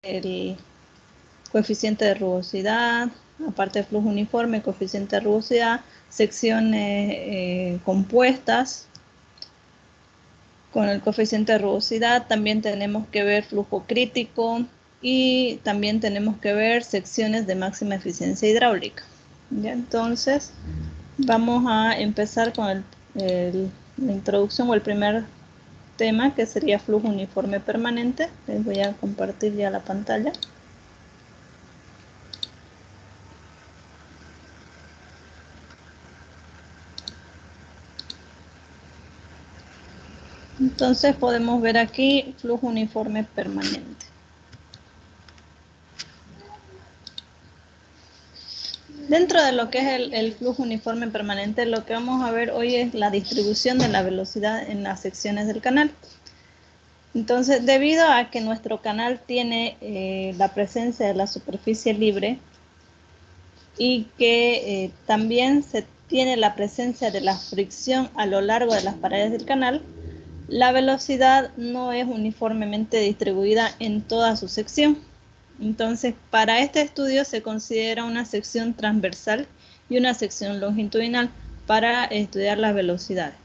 el coeficiente de rugosidad, aparte de flujo uniforme, coeficiente de rugosidad, secciones compuestas con el coeficiente de rugosidad. También tenemos que ver flujo crítico y también tenemos que ver secciones de máxima eficiencia hidráulica. ¿Ya? Entonces, vamos a empezar con la introducción o el primer tema, que sería flujo uniforme permanente. Les voy a compartir ya la pantalla. Entonces podemos ver aquí flujo uniforme permanente. Dentro de lo que es el flujo uniforme permanente, lo que vamos a ver hoy es la distribución de la velocidad en las secciones del canal. Entonces, debido a que nuestro canal tiene la presencia de la superficie libre y que también se tiene la presencia de la fricción a lo largo de las paredes del canal, la velocidad no es uniformemente distribuida en toda su sección. Entonces, para este estudio se considera una sección transversal y una sección longitudinal para estudiar las velocidades.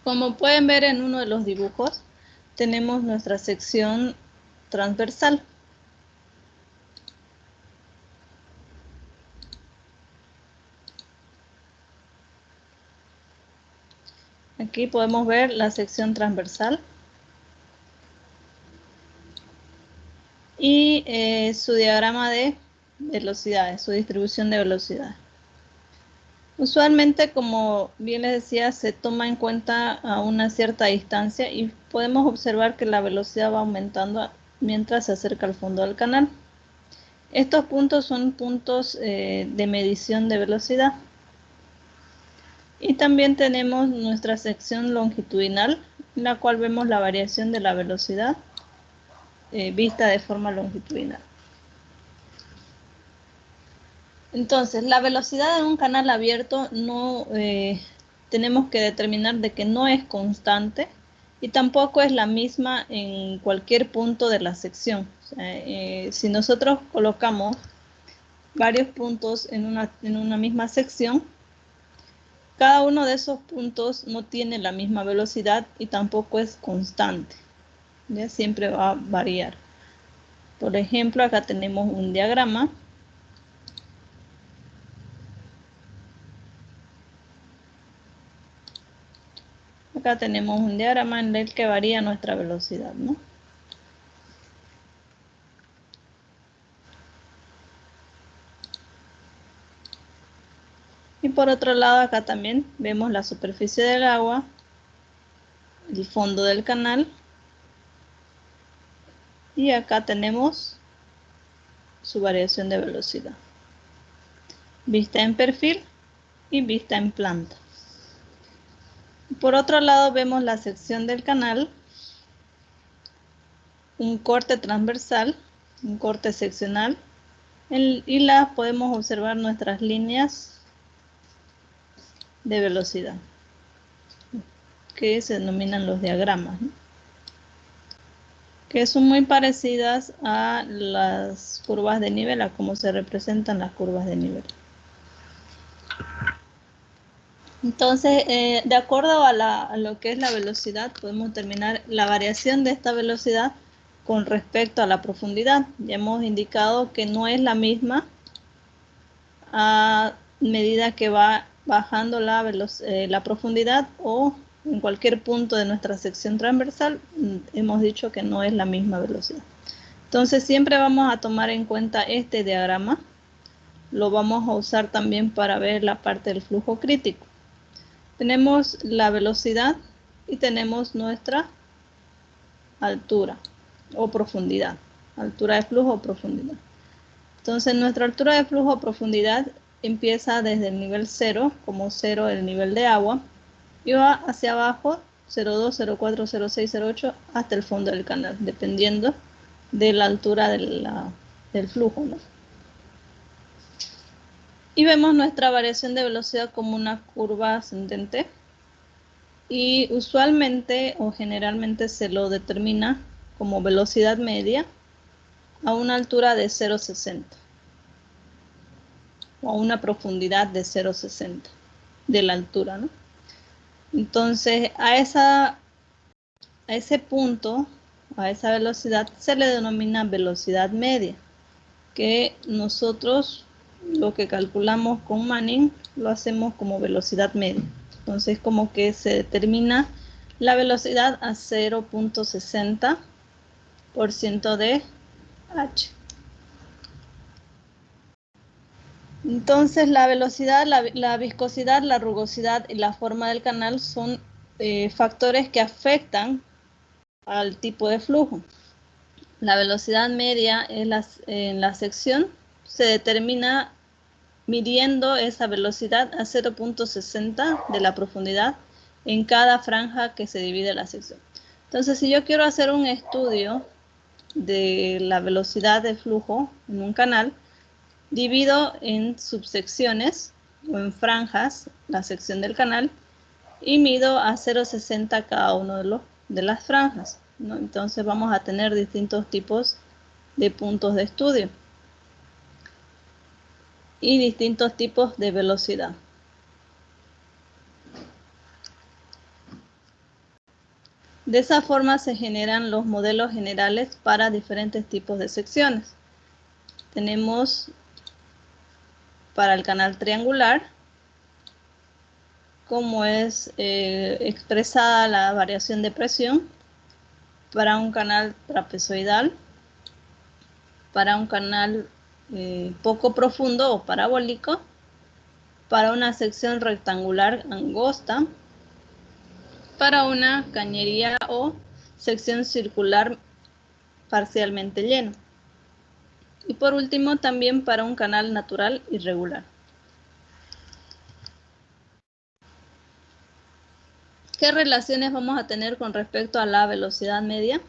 Como pueden ver en uno de los dibujos, tenemos nuestra sección transversal. Aquí podemos ver la sección transversal y su diagrama de velocidades, su distribución de velocidad. Usualmente, como bien les decía, se toma en cuenta a una cierta distancia y podemos observar que la velocidad va aumentando mientras se acerca al fondo del canal. Estos puntos son puntos de medición de velocidad. Y también tenemos nuestra sección longitudinal, en la cual vemos la variación de la velocidad vista de forma longitudinal. Entonces, la velocidad en un canal abierto no tenemos que determinar de que no es constante y tampoco es la misma en cualquier punto de la sección. O sea, si nosotros colocamos varios puntos en una misma sección, cada uno de esos puntos no tiene la misma velocidad y tampoco es constante. ¿Ya? Siempre va a variar. Por ejemplo, acá tenemos un diagrama. Acá tenemos un diagrama en el que varía nuestra velocidad, ¿no? Y por otro lado, acá también vemos la superficie del agua, el fondo del canal. Y acá tenemos su variación de velocidad. Vista en perfil y vista en planta. Por otro lado, vemos la sección del canal, un corte transversal, un corte seccional, y la podemos observar nuestras líneas de velocidad, que se denominan los diagramas, ¿no? Que son muy parecidas a las curvas de nivel, a cómo se representan las curvas de nivel. Entonces, de acuerdo a lo que es la velocidad, podemos determinar la variación de esta velocidad con respecto a la profundidad. Ya hemos indicado que no es la misma a medida que va bajando la profundidad o en cualquier punto de nuestra sección transversal, hemos dicho que no es la misma velocidad. Entonces siempre vamos a tomar en cuenta este diagrama. Lo vamos a usar también para ver la parte del flujo crítico. Tenemos la velocidad y tenemos nuestra altura o profundidad. Altura de flujo o profundidad. Entonces nuestra altura de flujo o profundidad empieza desde el nivel 0, como 0 el nivel de agua, y va hacia abajo 0,2, 0,4, 0,6, 0,8 hasta el fondo del canal, dependiendo de la altura del flujo, ¿no? Y vemos nuestra variación de velocidad como una curva ascendente. Y usualmente o generalmente se lo determina como velocidad media a una altura de 0,60 o a una profundidad de 0,60 de la altura, ¿no? Entonces, a ese punto, a esa velocidad, se le denomina velocidad media, que nosotros lo que calculamos con Manning lo hacemos como velocidad media. Entonces, como que se determina la velocidad a 0,60% de h. Entonces, la velocidad, la viscosidad, la rugosidad y la forma del canal son factores que afectan al tipo de flujo. La velocidad media en la sección se determina midiendo esa velocidad a 0,60 de la profundidad en cada franja que se divide la sección. Entonces, si yo quiero hacer un estudio de la velocidad de flujo en un canal, divido en subsecciones o en franjas la sección del canal y mido a 0,60 cada uno de las franjas, ¿no? Entonces vamos a tener distintos tipos de puntos de estudio y distintos tipos de velocidad. De esa forma se generan los modelos generales para diferentes tipos de secciones. Tenemos para el canal triangular, como es expresada la variación de presión, para un canal trapezoidal, para un canal poco profundo o parabólico, para una sección rectangular angosta, para una cañería o sección circular parcialmente lleno. Y por último, también para un canal natural irregular. ¿Qué relaciones vamos a tener con respecto a la velocidad media?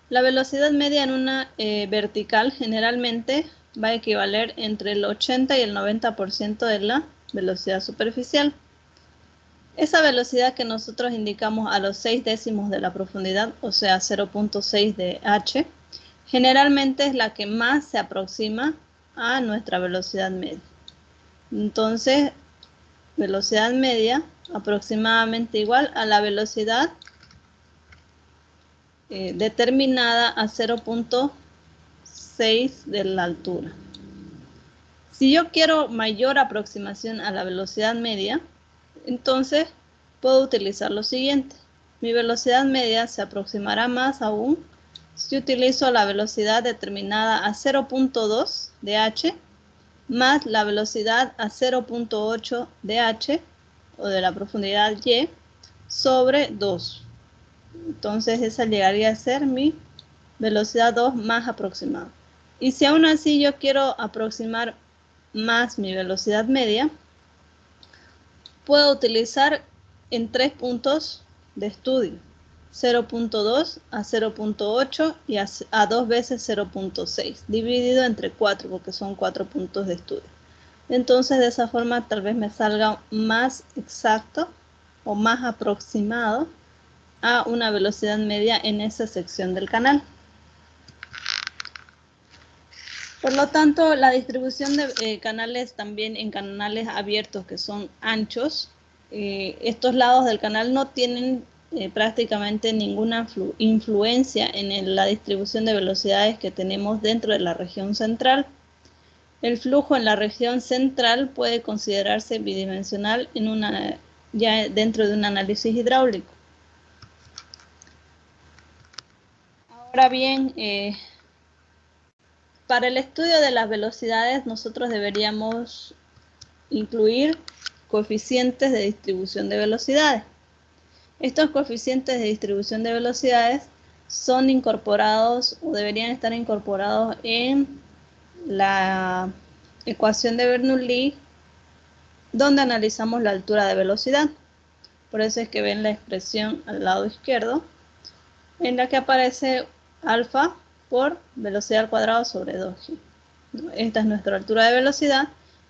La velocidad media en una vertical generalmente va a equivaler entre el 80 y el 90% de la velocidad superficial. Esa velocidad que nosotros indicamos a los 6 décimos de la profundidad, o sea 0,6 de h, generalmente es la que más se aproxima a nuestra velocidad media. Entonces, velocidad media aproximadamente igual a la velocidad determinada a 0,6 de la altura. Si yo quiero mayor aproximación a la velocidad media, entonces puedo utilizar lo siguiente. Mi velocidad media se aproximará más aún si utilizo la velocidad determinada a 0,2 de h más la velocidad a 0,8 de h o de la profundidad y sobre 2. Entonces esa llegaría a ser mi velocidad 2 más aproximada. Y si aún así yo quiero aproximar más mi velocidad media, puedo utilizar en 3 puntos de estudio. 0,2 a 0,8 y a 2 veces 0,6, dividido entre 4 porque son 4 puntos de estudio. Entonces de esa forma tal vez me salga más exacto o más aproximado a una velocidad media en esa sección del canal. Por lo tanto, la distribución de canales también en canales abiertos que son anchos, estos lados del canal no tienen prácticamente ninguna influencia en la distribución de velocidades que tenemos dentro de la región central. El flujo en la región central puede considerarse bidimensional ya dentro de un análisis hidráulico. Ahora bien, para el estudio de las velocidades nosotros deberíamos incluir coeficientes de distribución de velocidades. Estos coeficientes de distribución de velocidades son incorporados o deberían estar incorporados en la ecuación de Bernoulli, donde analizamos la altura de velocidad. Por eso es que ven la expresión al lado izquierdo, en la que aparece alfa por velocidad al cuadrado sobre 2g. Esta es nuestra altura de velocidad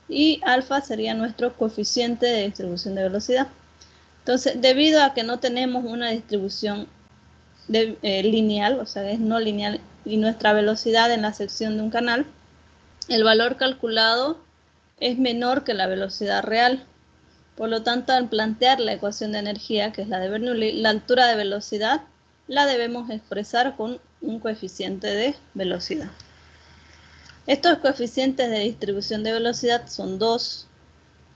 y alfa sería nuestro coeficiente de distribución de velocidad. Entonces, debido a que no tenemos una distribución lineal, o sea, es no lineal, y nuestra velocidad en la sección de un canal, el valor calculado es menor que la velocidad real. Por lo tanto, al plantear la ecuación de energía, que es la de Bernoulli, la altura de velocidad la debemos expresar con un coeficiente de velocidad. Estos coeficientes de distribución de velocidad son dos.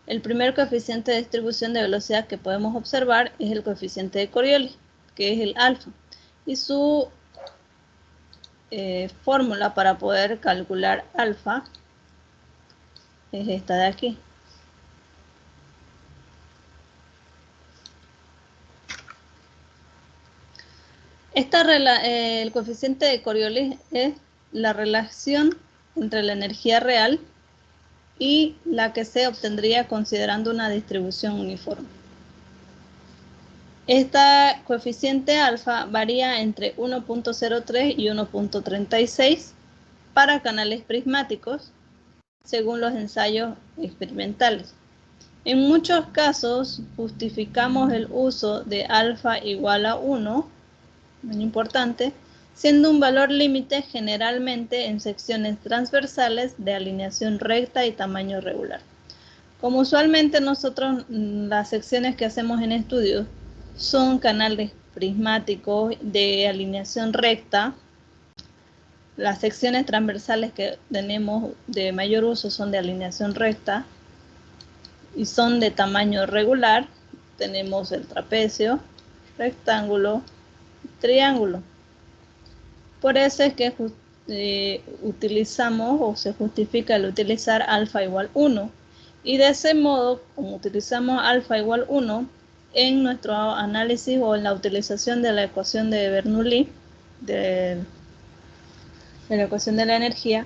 El primer coeficiente de distribución de velocidad que podemos observar es el coeficiente de Coriolis, que es el alfa. Y su fórmula para poder calcular alfa es esta de aquí. El coeficiente de Coriolis es la relación entre la energía real y la que se obtendría considerando una distribución uniforme. Esta coeficiente alfa varía entre 1.03 y 1.36 para canales prismáticos, según los ensayos experimentales. En muchos casos justificamos el uso de alfa igual a 1, muy importante, siendo un valor límite generalmente en secciones transversales de alineación recta y tamaño regular. Como usualmente nosotros las secciones que hacemos en estudio son canales prismáticos de alineación recta, las secciones transversales que tenemos de mayor uso son de alineación recta y son de tamaño regular. Tenemos el trapecio, rectángulo, triángulo. Por eso es que utilizamos o se justifica el utilizar alfa igual 1. Y de ese modo, como utilizamos alfa igual 1, en nuestro análisis o en la utilización de la ecuación de Bernoulli, de la ecuación de la energía,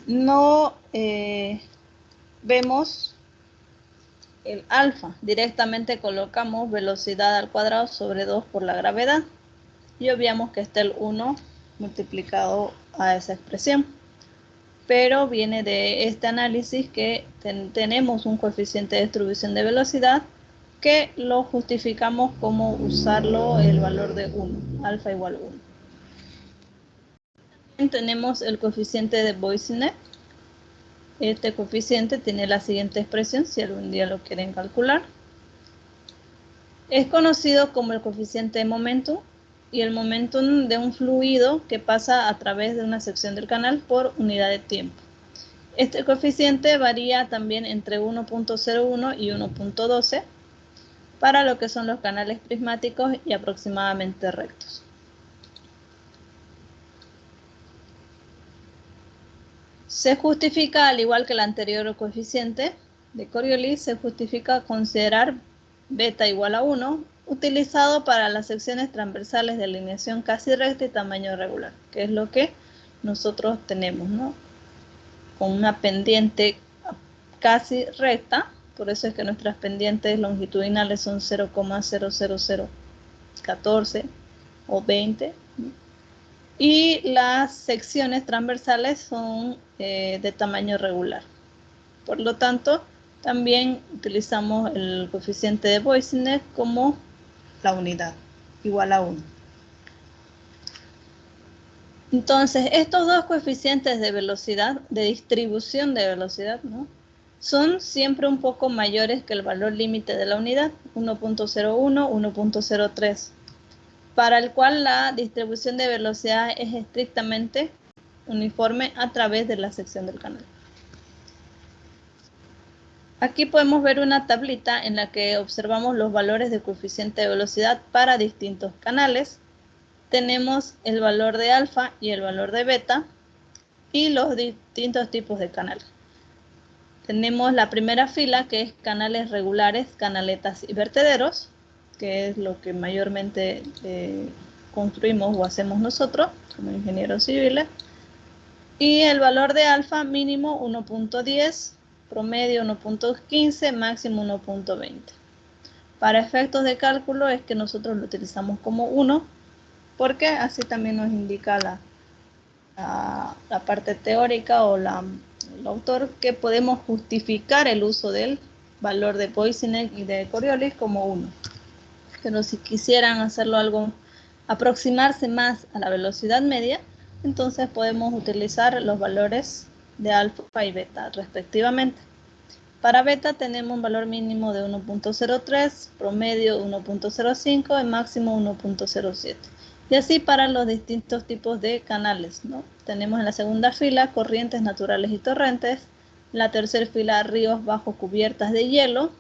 no vemos el alfa. Directamente colocamos velocidad al cuadrado sobre 2 por la gravedad. Y obviamos que está el 1 multiplicado a esa expresión. Pero viene de este análisis que tenemos un coeficiente de distribución de velocidad que lo justificamos como usarlo el valor de 1, alfa igual 1. También tenemos el coeficiente de Boissonnet. Este coeficiente tiene la siguiente expresión, si algún día lo quieren calcular. Es conocido como el coeficiente de momentum y el momentum de un fluido que pasa a través de una sección del canal por unidad de tiempo. Este coeficiente varía también entre 1.01 y 1.12 para lo que son los canales prismáticos y aproximadamente rectos. Se justifica, al igual que el anterior coeficiente de Coriolis, se justifica considerar beta igual a 1, utilizado para las secciones transversales de alineación casi recta y tamaño regular, que es lo que nosotros tenemos, ¿no? Con una pendiente casi recta, por eso es que nuestras pendientes longitudinales son 0,00014 o 20, y las secciones transversales son de tamaño regular. Por lo tanto, también utilizamos el coeficiente de Boissonnet como la unidad, igual a 1. Entonces, estos dos coeficientes de velocidad, de distribución de velocidad, ¿no?, son siempre un poco mayores que el valor límite de la unidad, 1.01, 1.03, para el cual la distribución de velocidad es estrictamente uniforme a través de la sección del canal. Aquí podemos ver una tablita en la que observamos los valores de coeficiente de velocidad para distintos canales. Tenemos el valor de alfa y el valor de beta y los distintos tipos de canales. Tenemos la primera fila, que es canales regulares, canaletas y vertederos, que es lo que mayormente construimos o hacemos nosotros como ingenieros civiles. Y el valor de alfa mínimo 1.10, promedio 1.15, máximo 1.20. Para efectos de cálculo es que nosotros lo utilizamos como 1, porque así también nos indica la parte teórica o el autor que podemos justificar el uso del valor de Boissonnet y de Coriolis como 1. Pero si quisieran hacerlo algo aproximarse más a la velocidad media, entonces podemos utilizar los valores de alfa y beta respectivamente. Para beta tenemos un valor mínimo de 1.03, promedio 1.05 y máximo 1.07. Y así para los distintos tipos de canales, ¿no? Tenemos en la segunda fila corrientes naturales y torrentes, en la tercera fila ríos bajo cubiertas de hielo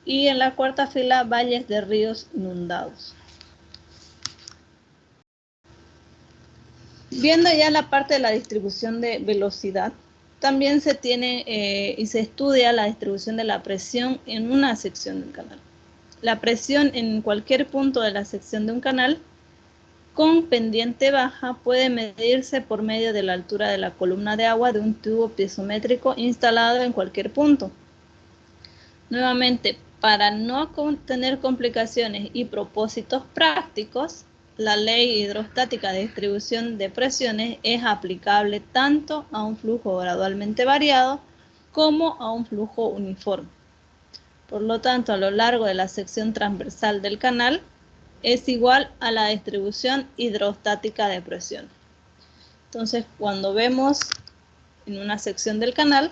y en la cuarta fila valles de ríos inundados. Viendo ya la parte de la distribución de velocidad, también se tiene y se estudia la distribución de la presión en una sección del canal. La presión en cualquier punto de la sección de un canal con pendiente baja puede medirse por medio de la altura de la columna de agua de un tubo piezométrico instalado en cualquier punto. Nuevamente, para no tener complicaciones y propósitos prácticos, la ley hidrostática de distribución de presiones es aplicable tanto a un flujo gradualmente variado como a un flujo uniforme. Por lo tanto, a lo largo de la sección transversal del canal es igual a la distribución hidrostática de presión. Entonces, cuando vemos en una sección del canal,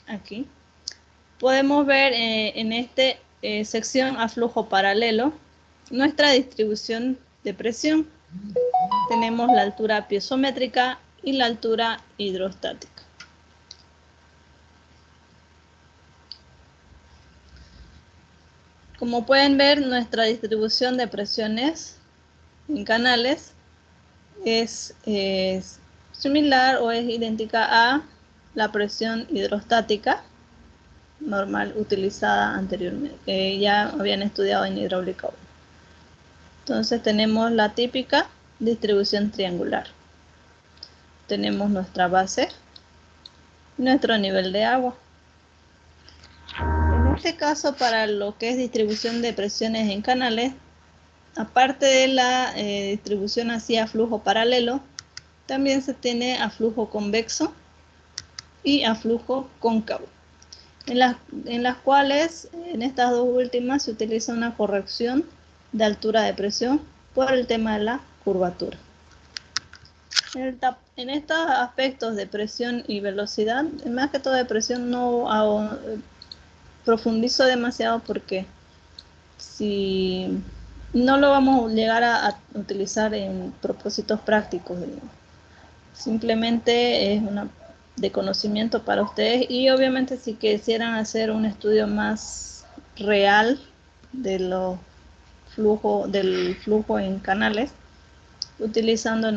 aquí, podemos ver en esta sección a flujo paralelo nuestra distribución de presión. Tenemos la altura piezométrica y la altura hidrostática. Como pueden ver, nuestra distribución de presiones en canales es similar o es idéntica a la presión hidrostática normal utilizada anteriormente, que ya habían estudiado en hidráulica 1. Entonces tenemos la típica distribución triangular. Tenemos nuestra base y nuestro nivel de agua. En este caso, para lo que es distribución de presiones en canales, aparte de la distribución hacia flujo paralelo, también se tiene a flujo convexo y a flujo cóncavo, en las cuales en estas dos últimas se utiliza una corrección de altura de presión por el tema de la curvatura. En estos aspectos de presión y velocidad, más que todo de presión no profundizo demasiado porque si no lo vamos a llegar a utilizar en propósitos prácticos, simplemente es una de conocimiento para ustedes y obviamente si quisieran hacer un estudio más real de del flujo en canales, utilizando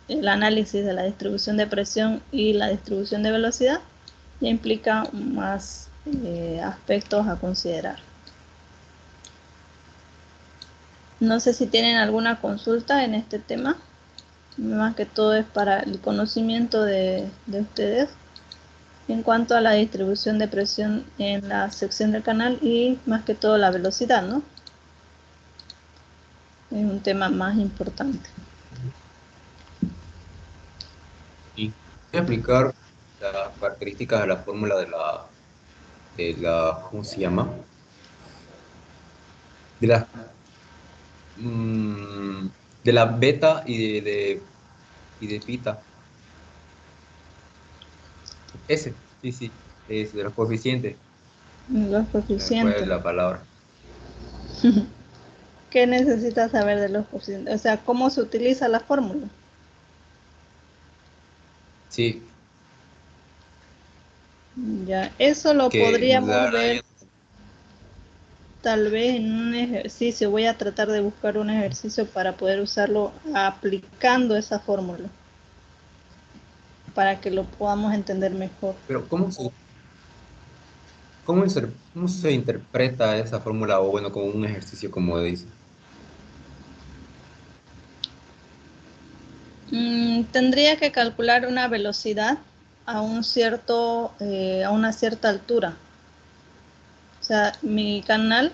el análisis de la distribución de presión y la distribución de velocidad, ya implica más aspectos a considerar. No sé si tienen alguna consulta en este tema. Más que todo es para el conocimiento de ustedes en cuanto a la distribución de presión en la sección del canal y más que todo la velocidad, ¿no? Es un tema más importante. Y voy a explicar las características de la fórmula ¿cómo se llama? De la, de la beta y de pita. Sí, es de los coeficientes. Los Se me fue coeficientes. la palabra. ¿Qué necesitas saber de los coeficientes? O sea, ¿cómo se utiliza la fórmula? Sí, Ya, eso lo que la podríamos verdad ver tal vez en un ejercicio. Voy a tratar de buscar un ejercicio para poder usarlo aplicando esa fórmula, para que lo podamos entender mejor. pero ¿cómo se interpreta esa fórmula o bueno, como un ejercicio como dice? Tendría que calcular una velocidad a una cierta altura. O sea, mi canal,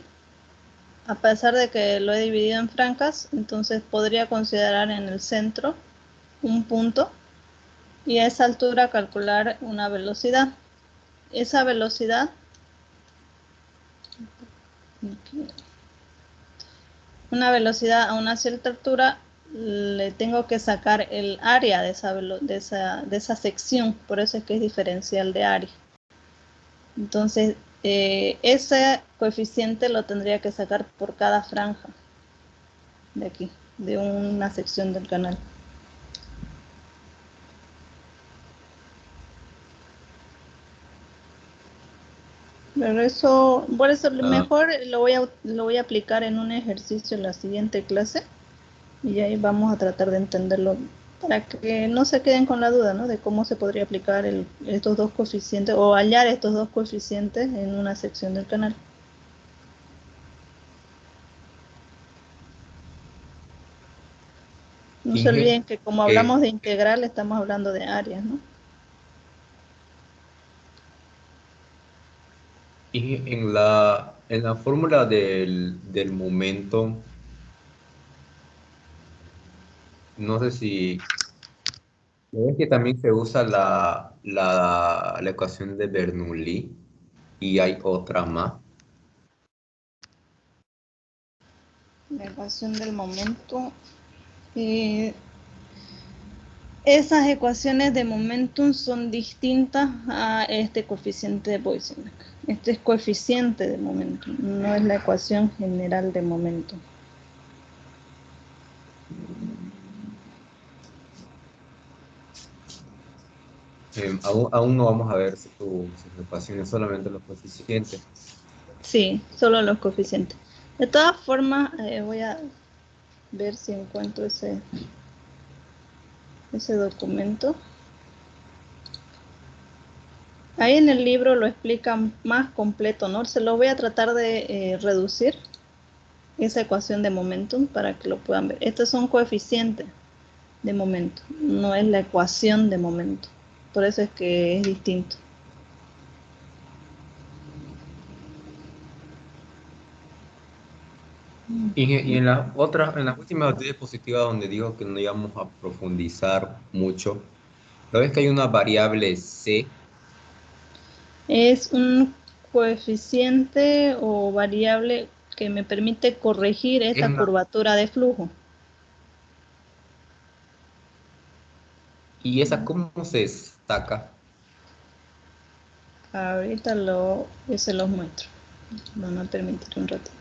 a pesar de que lo he dividido en franjas, entonces podría considerar en el centro un punto y a esa altura calcular una velocidad. Esa velocidad una velocidad a una cierta altura, le tengo que sacar el área de esa sección, por eso es que es diferencial de área. Entonces, ese coeficiente lo tendría que sacar por cada franja de aquí, de una sección del canal. Pero eso, por eso mejor lo voy a aplicar en un ejercicio en la siguiente clase y ahí vamos a tratar de entenderlo para que no se queden con la duda, ¿no? De cómo se podría aplicar estos dos coeficientes o hallar estos dos coeficientes en una sección del canal. No se Inge, olviden que como que hablamos de integral, estamos hablando de áreas, ¿no? en la fórmula del momento, no sé si ves que también se usa la ecuación de Bernoulli y hay otra más. La ecuación del momento. Eh, Esas ecuaciones de momentum son distintas a este coeficiente de Boysen. Este es coeficiente de momentum, no es la ecuación general de momentum. Aún no vamos a ver sus ecuaciones, solamente los coeficientes. Sí, solo los coeficientes. De todas formas, voy a ver si encuentro ese documento. Ahí en el libro lo explican más completo, ¿no? Se lo voy a tratar de reducir esa ecuación de momentum para que lo puedan ver. Estos son coeficientes de momento, no es la ecuación de momento. Por eso es que es distinto. Y en las últimas diapositivas donde dijo que no íbamos a profundizar mucho, ¿no ves que hay una variable C? Es un coeficiente o variable que me permite corregir Es esta una, curvatura de flujo. ¿Y esa cómo se destaca? Ahorita se los muestro. Van a permitir un ratito.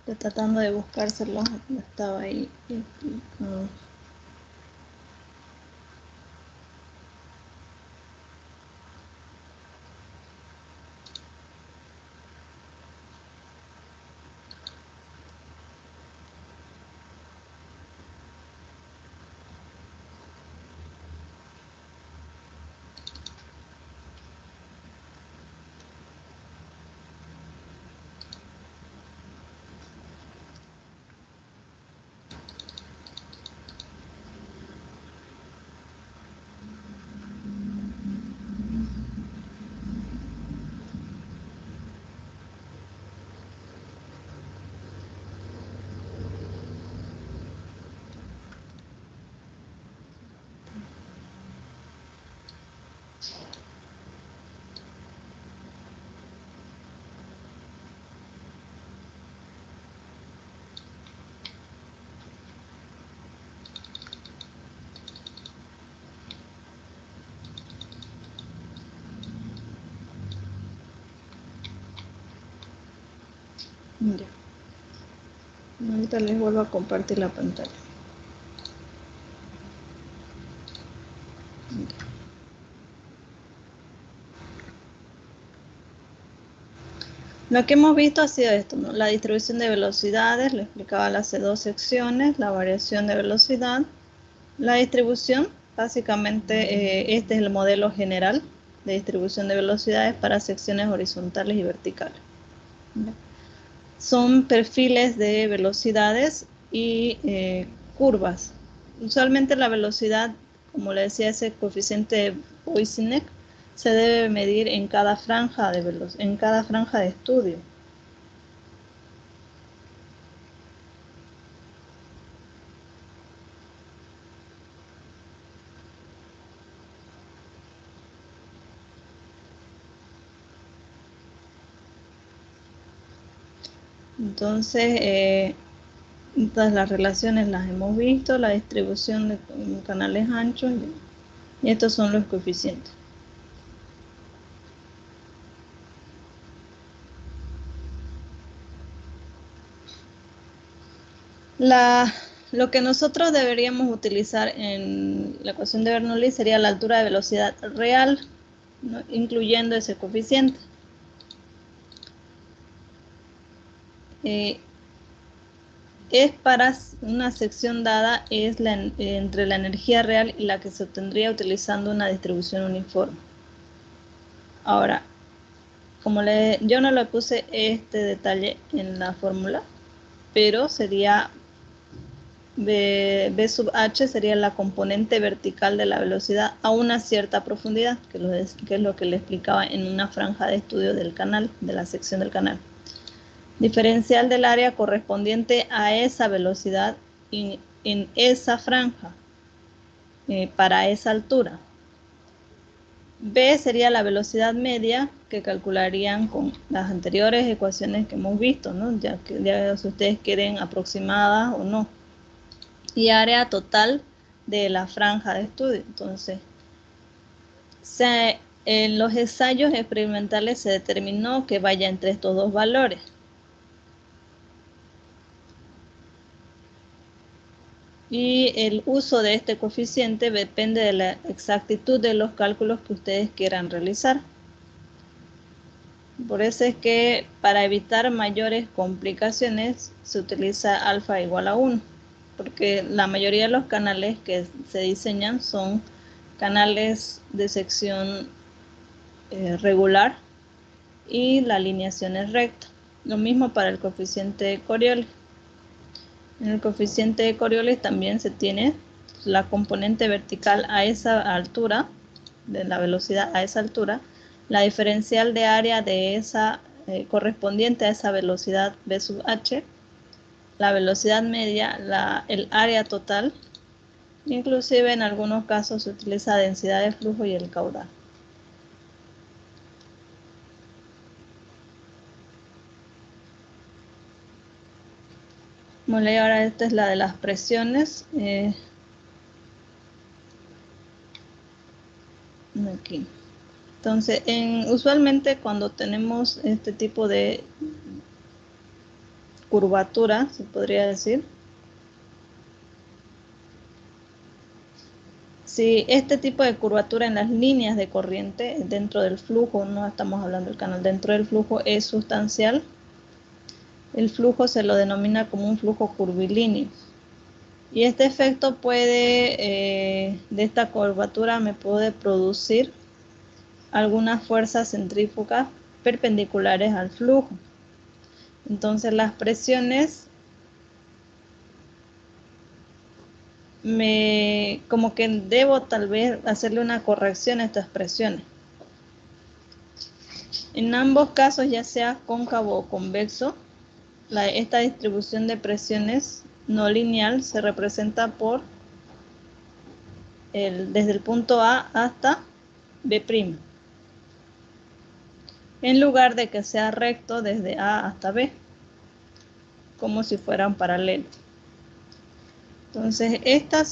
Estoy tratando de buscárselo, estaba ahí explicado. Ya. Ahorita les vuelvo a compartir la pantalla. Lo que hemos visto ha sido esto, ¿no? La distribución de velocidades, lo explicaba en las dos secciones, la variación de velocidad, la distribución, básicamente este es el modelo general de distribución de velocidades para secciones horizontales y verticales. Son perfiles de velocidades y curvas. Usualmente la velocidad, como le decía, ese coeficiente de Voisinek, se debe medir en cada franja de estudio. Entonces, todas las relaciones las hemos visto, la distribución de canales anchos, y estos son los coeficientes. Lo que nosotros deberíamos utilizar en la ecuación de Bernoulli sería la altura de velocidad real, ¿no? Incluyendo ese coeficiente. Es para una sección dada, es entre la energía real y la que se obtendría utilizando una distribución uniforme. Ahora, yo no le puse este detalle en la fórmula, pero sería B sub h sería la componente vertical de la velocidad a una cierta profundidad, que es lo que le explicaba en una franja de estudio del canal, de la sección del canal. Diferencial del área correspondiente a esa velocidad en esa franja, para esa altura. B sería la velocidad media que calcularían con las anteriores ecuaciones que hemos visto, ¿no? Ya si ustedes quieren aproximada o no. Y área total de la franja de estudio. Entonces, en los ensayos experimentales se determinó que vaya entre estos dos valores. Y el uso de este coeficiente depende de la exactitud de los cálculos que ustedes quieran realizar. Por eso es que para evitar mayores complicaciones se utiliza alfa igual a 1, porque la mayoría de los canales que se diseñan son canales de sección regular y la alineación es recta. Lo mismo para el coeficiente de Coriolis. En el coeficiente de Coriolis también se tiene la componente vertical a esa altura, de la velocidad a esa altura, la diferencial de área de esa correspondiente a esa velocidad B sub h, la velocidad media, el área total, inclusive en algunos casos se utiliza densidad de flujo y el caudal. Bueno, y ahora esta es la de las presiones. Aquí. Entonces, usualmente cuando tenemos este tipo de curvatura, se podría decir. Si este tipo de curvatura en las líneas de corriente dentro del flujo, no estamos hablando del canal, dentro del flujo es sustancial, el flujo se lo denomina como un flujo curvilíneo. Y este efecto puede, de esta curvatura me puede producir algunas fuerzas centrífugas perpendiculares al flujo. Entonces las presiones como que debo tal vez hacerle una corrección a estas presiones. En ambos casos, ya sea cóncavo o convexo, esta distribución de presiones no lineal se representa por desde el punto A hasta B', en lugar de que sea recto desde A hasta B, como si fueran paralelos. Entonces, esta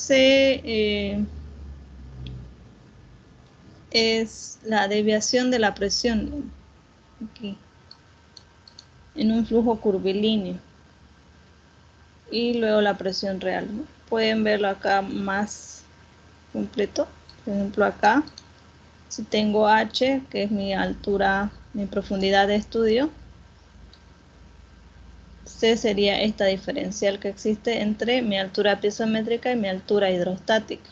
es la desviación de la presión aquí, en un flujo curvilíneo. Y luego la presión real. Pueden verlo acá más completo. Por ejemplo, acá, si tengo H, que es mi altura, mi profundidad de estudio, C sería esta diferencial que existe entre mi altura piezométrica y mi altura hidrostática.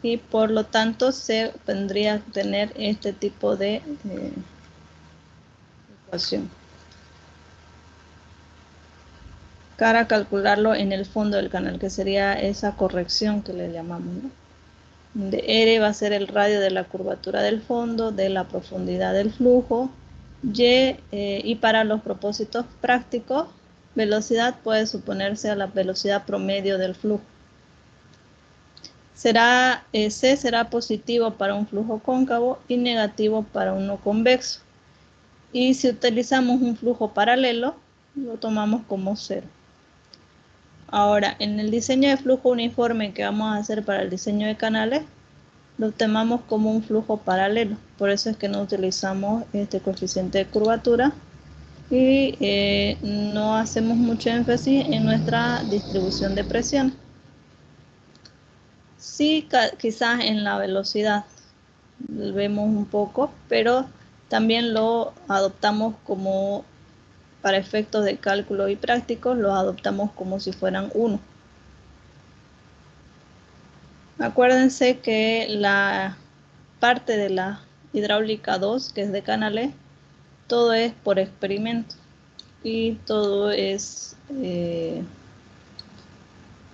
Y por lo tanto se tendría que tener este tipo de ecuación. Para calcularlo en el fondo del canal, que sería esa corrección que le llamamos, ¿no? De R va a ser el radio de la curvatura del fondo, de la profundidad del flujo, y para los propósitos prácticos, velocidad puede suponerse a la velocidad promedio del flujo. C será positivo para un flujo cóncavo y negativo para uno convexo. Y si utilizamos un flujo paralelo, lo tomamos como 0. Ahora, en el diseño de flujo uniforme que vamos a hacer para el diseño de canales, lo tomamos como un flujo paralelo. Por eso es que no utilizamos este coeficiente de curvatura y no hacemos mucho énfasis en nuestra distribución de presión. Sí, quizás en la velocidad vemos un poco, pero también lo adoptamos como, para efectos de cálculo y prácticos, lo adoptamos como si fueran 1. Acuérdense que la parte de la hidráulica 2, que es de canales, todo es por experimento y todo es,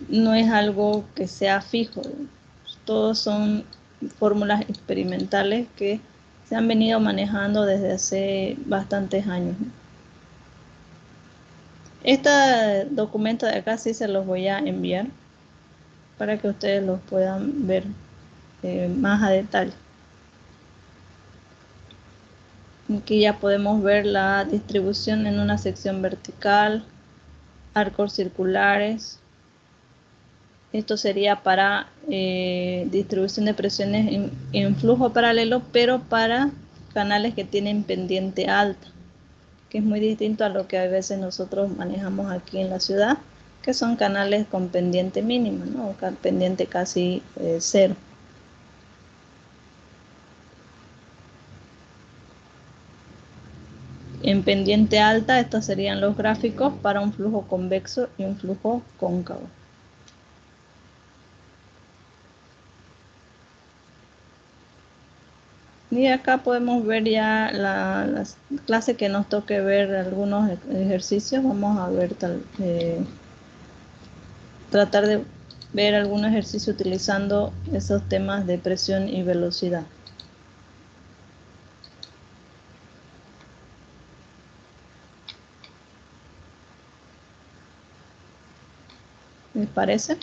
no es algo que sea fijo. Todos son fórmulas experimentales que se han venido manejando desde hace bastantes años. Este documento de acá sí se los voy a enviar para que ustedes los puedan ver más a detalle. Aquí ya podemos ver la distribución en una sección vertical, arcos circulares. Esto sería para distribución de presiones en flujo paralelo, pero para canales que tienen pendiente alta, que es muy distinto a lo que a veces nosotros manejamos aquí en la ciudad, que son canales con pendiente mínima, ¿no? Pendiente casi 0. En pendiente alta, estos serían los gráficos para un flujo convexo y un flujo cóncavo. Y acá podemos ver ya la clase que nos toque ver algunos ejercicios. Vamos a ver, tratar de ver algún ejercicio utilizando esos temas de presión y velocidad. ¿Les parece?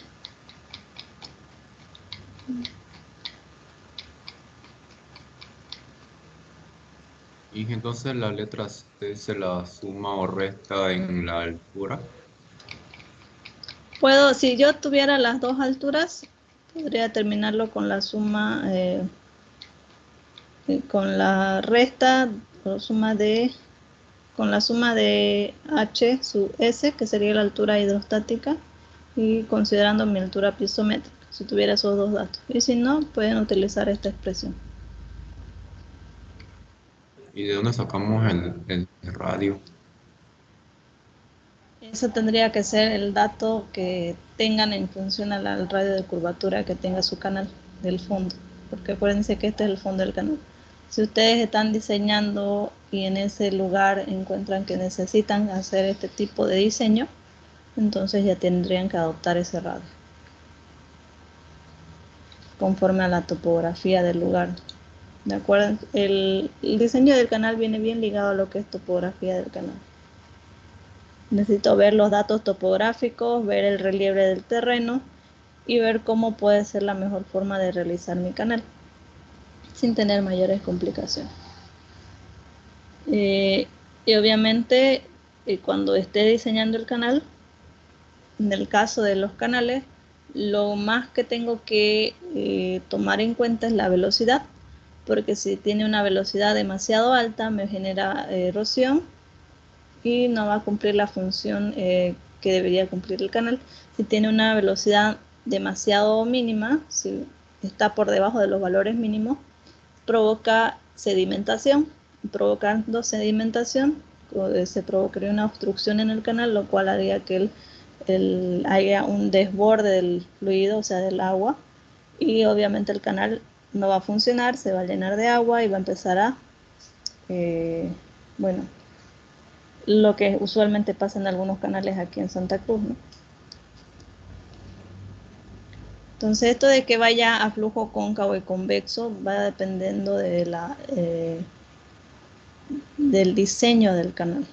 Y entonces la letra C se la suma o resta en la altura. Si yo tuviera las dos alturas, podría terminarlo con la suma, con la resta, con la suma de H sub S, que sería la altura hidrostática, y considerando mi altura piezométrica, si tuviera esos dos datos. Y si no, pueden utilizar esta expresión. ¿Y de dónde sacamos el radio? Eso tendría que ser el dato que tengan en función al radio de curvatura que tenga su canal del fondo, porque acuérdense que este es el fondo del canal. Si ustedes están diseñando y en ese lugar encuentran que necesitan hacer este tipo de diseño, entonces ya tendrían que adoptar ese radio conforme a la topografía del lugar. ¿De acuerdo? El diseño del canal viene bien ligado a lo que es topografía del canal. Necesito ver los datos topográficos, ver el relieve del terreno y ver cómo puede ser la mejor forma de realizar mi canal sin tener mayores complicaciones. Y obviamente cuando esté diseñando el canal, en el caso de los canales, lo más que tengo que tomar en cuenta es la velocidad, porque si tiene una velocidad demasiado alta me genera erosión y no va a cumplir la función que debería cumplir el canal. Si tiene una velocidad demasiado mínima, si está por debajo de los valores mínimos, provoca sedimentación. Provocando sedimentación, se provocaría una obstrucción en el canal, lo cual haría que haya un desborde del fluido, o sea, del agua, y obviamente el canal no va a funcionar, se va a llenar de agua y va a empezar a, bueno, lo que usualmente pasa en algunos canales aquí en Santa Cruz, ¿no? Entonces esto de que vaya a flujo cóncavo y convexo va dependiendo de del diseño del canal.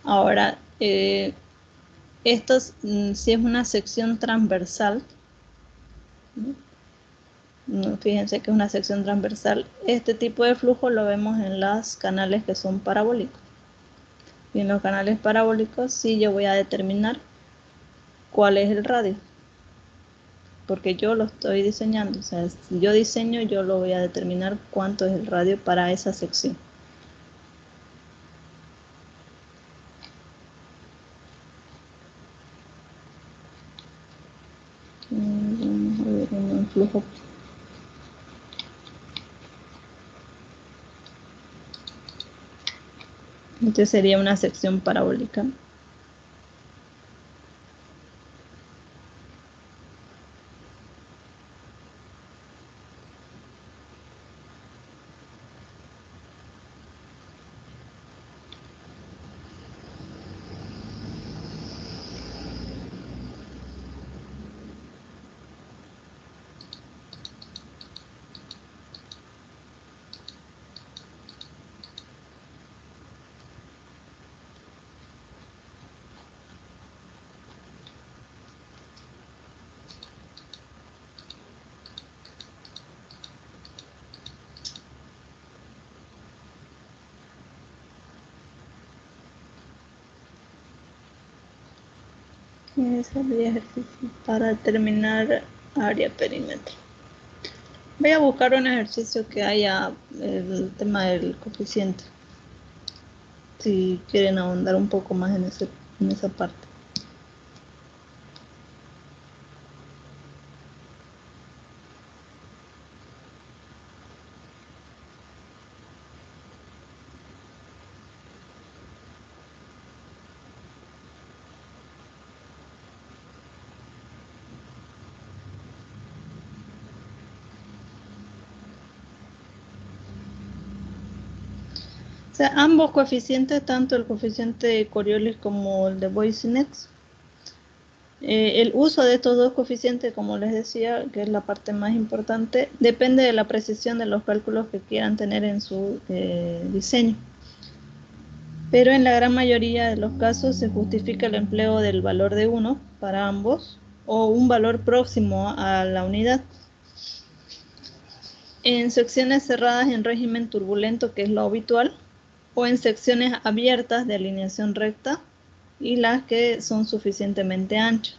Ahora, esto si es una sección transversal, ¿no? Fíjense que es una sección transversal. Este tipo de flujo lo vemos en los canales que son parabólicos. Y en los canales parabólicos sí yo voy a determinar cuál es el radio, porque yo lo estoy diseñando. O sea, si yo diseño, yo lo voy a determinar cuánto es el radio para esa sección. Vamos a ver un flujo. Este sería una sección parabólica. Sería ejercicio para determinar área perímetro. Voy a buscar un ejercicio que haya el tema del coeficiente, si quieren ahondar un poco más en esa parte. O sea, ambos coeficientes, tanto el coeficiente de Coriolis como el de Boissinex, el uso de estos dos coeficientes, como les decía, que es la parte más importante, depende de la precisión de los cálculos que quieran tener en su diseño. Pero en la gran mayoría de los casos se justifica el empleo del valor de 1 para ambos o un valor próximo a la unidad. En secciones cerradas en régimen turbulento, que es lo habitual, o en secciones abiertas de alineación recta y las que son suficientemente anchas.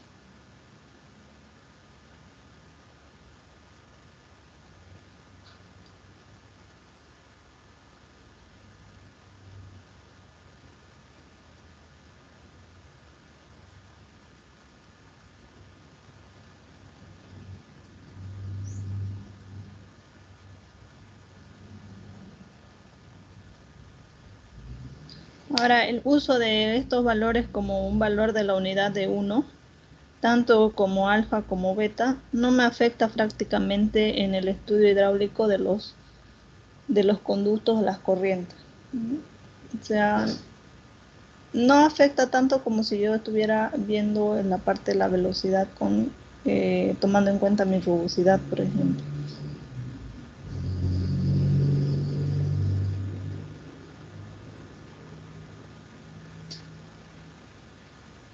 Ahora, el uso de estos valores como un valor de la unidad de 1, tanto como alfa como beta, no me afecta prácticamente en el estudio hidráulico de los conductos o las corrientes. O sea, no afecta tanto como si yo estuviera viendo en la parte de la velocidad tomando en cuenta mi rugosidad, por ejemplo.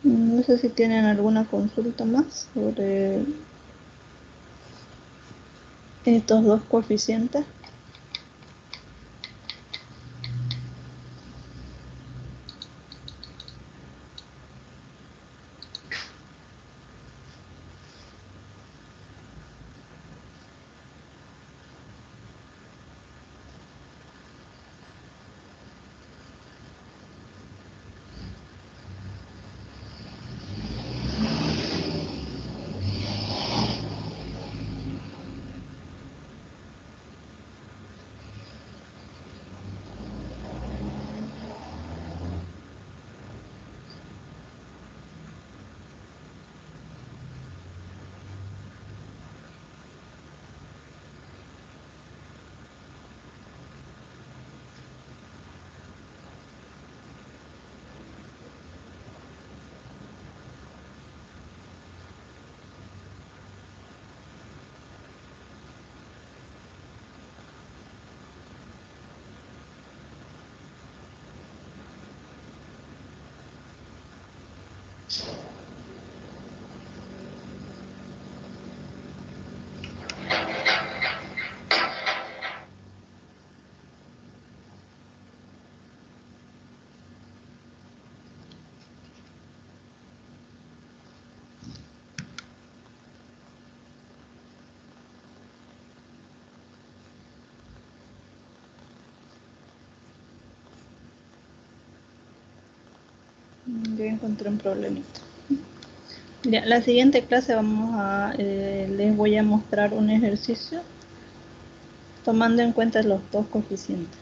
No sé si tienen alguna consulta más sobre estos dos coeficientes. Yo encontré un problemita. Ya, la siguiente clase les voy a mostrar un ejercicio tomando en cuenta los dos coeficientes.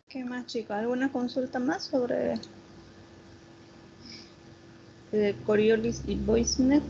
¿Qué más, chicos? ¿Alguna consulta más sobre Coriolis y Voisinec?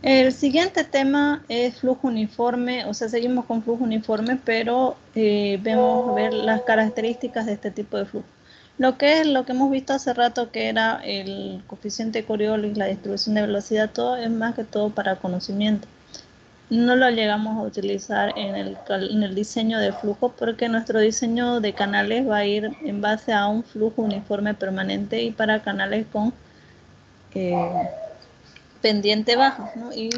El siguiente tema es flujo uniforme, o sea, seguimos con flujo uniforme, pero vamos a ver las características de este tipo de flujo. Lo que hemos visto hace rato, que era el coeficiente de Coriolis, la distribución de velocidad, todo es más que todo para conocimiento. No lo llegamos a utilizar en el diseño de flujo, porque nuestro diseño de canales va a ir en base a un flujo uniforme permanente y para canales con pendiente baja, ¿no? Y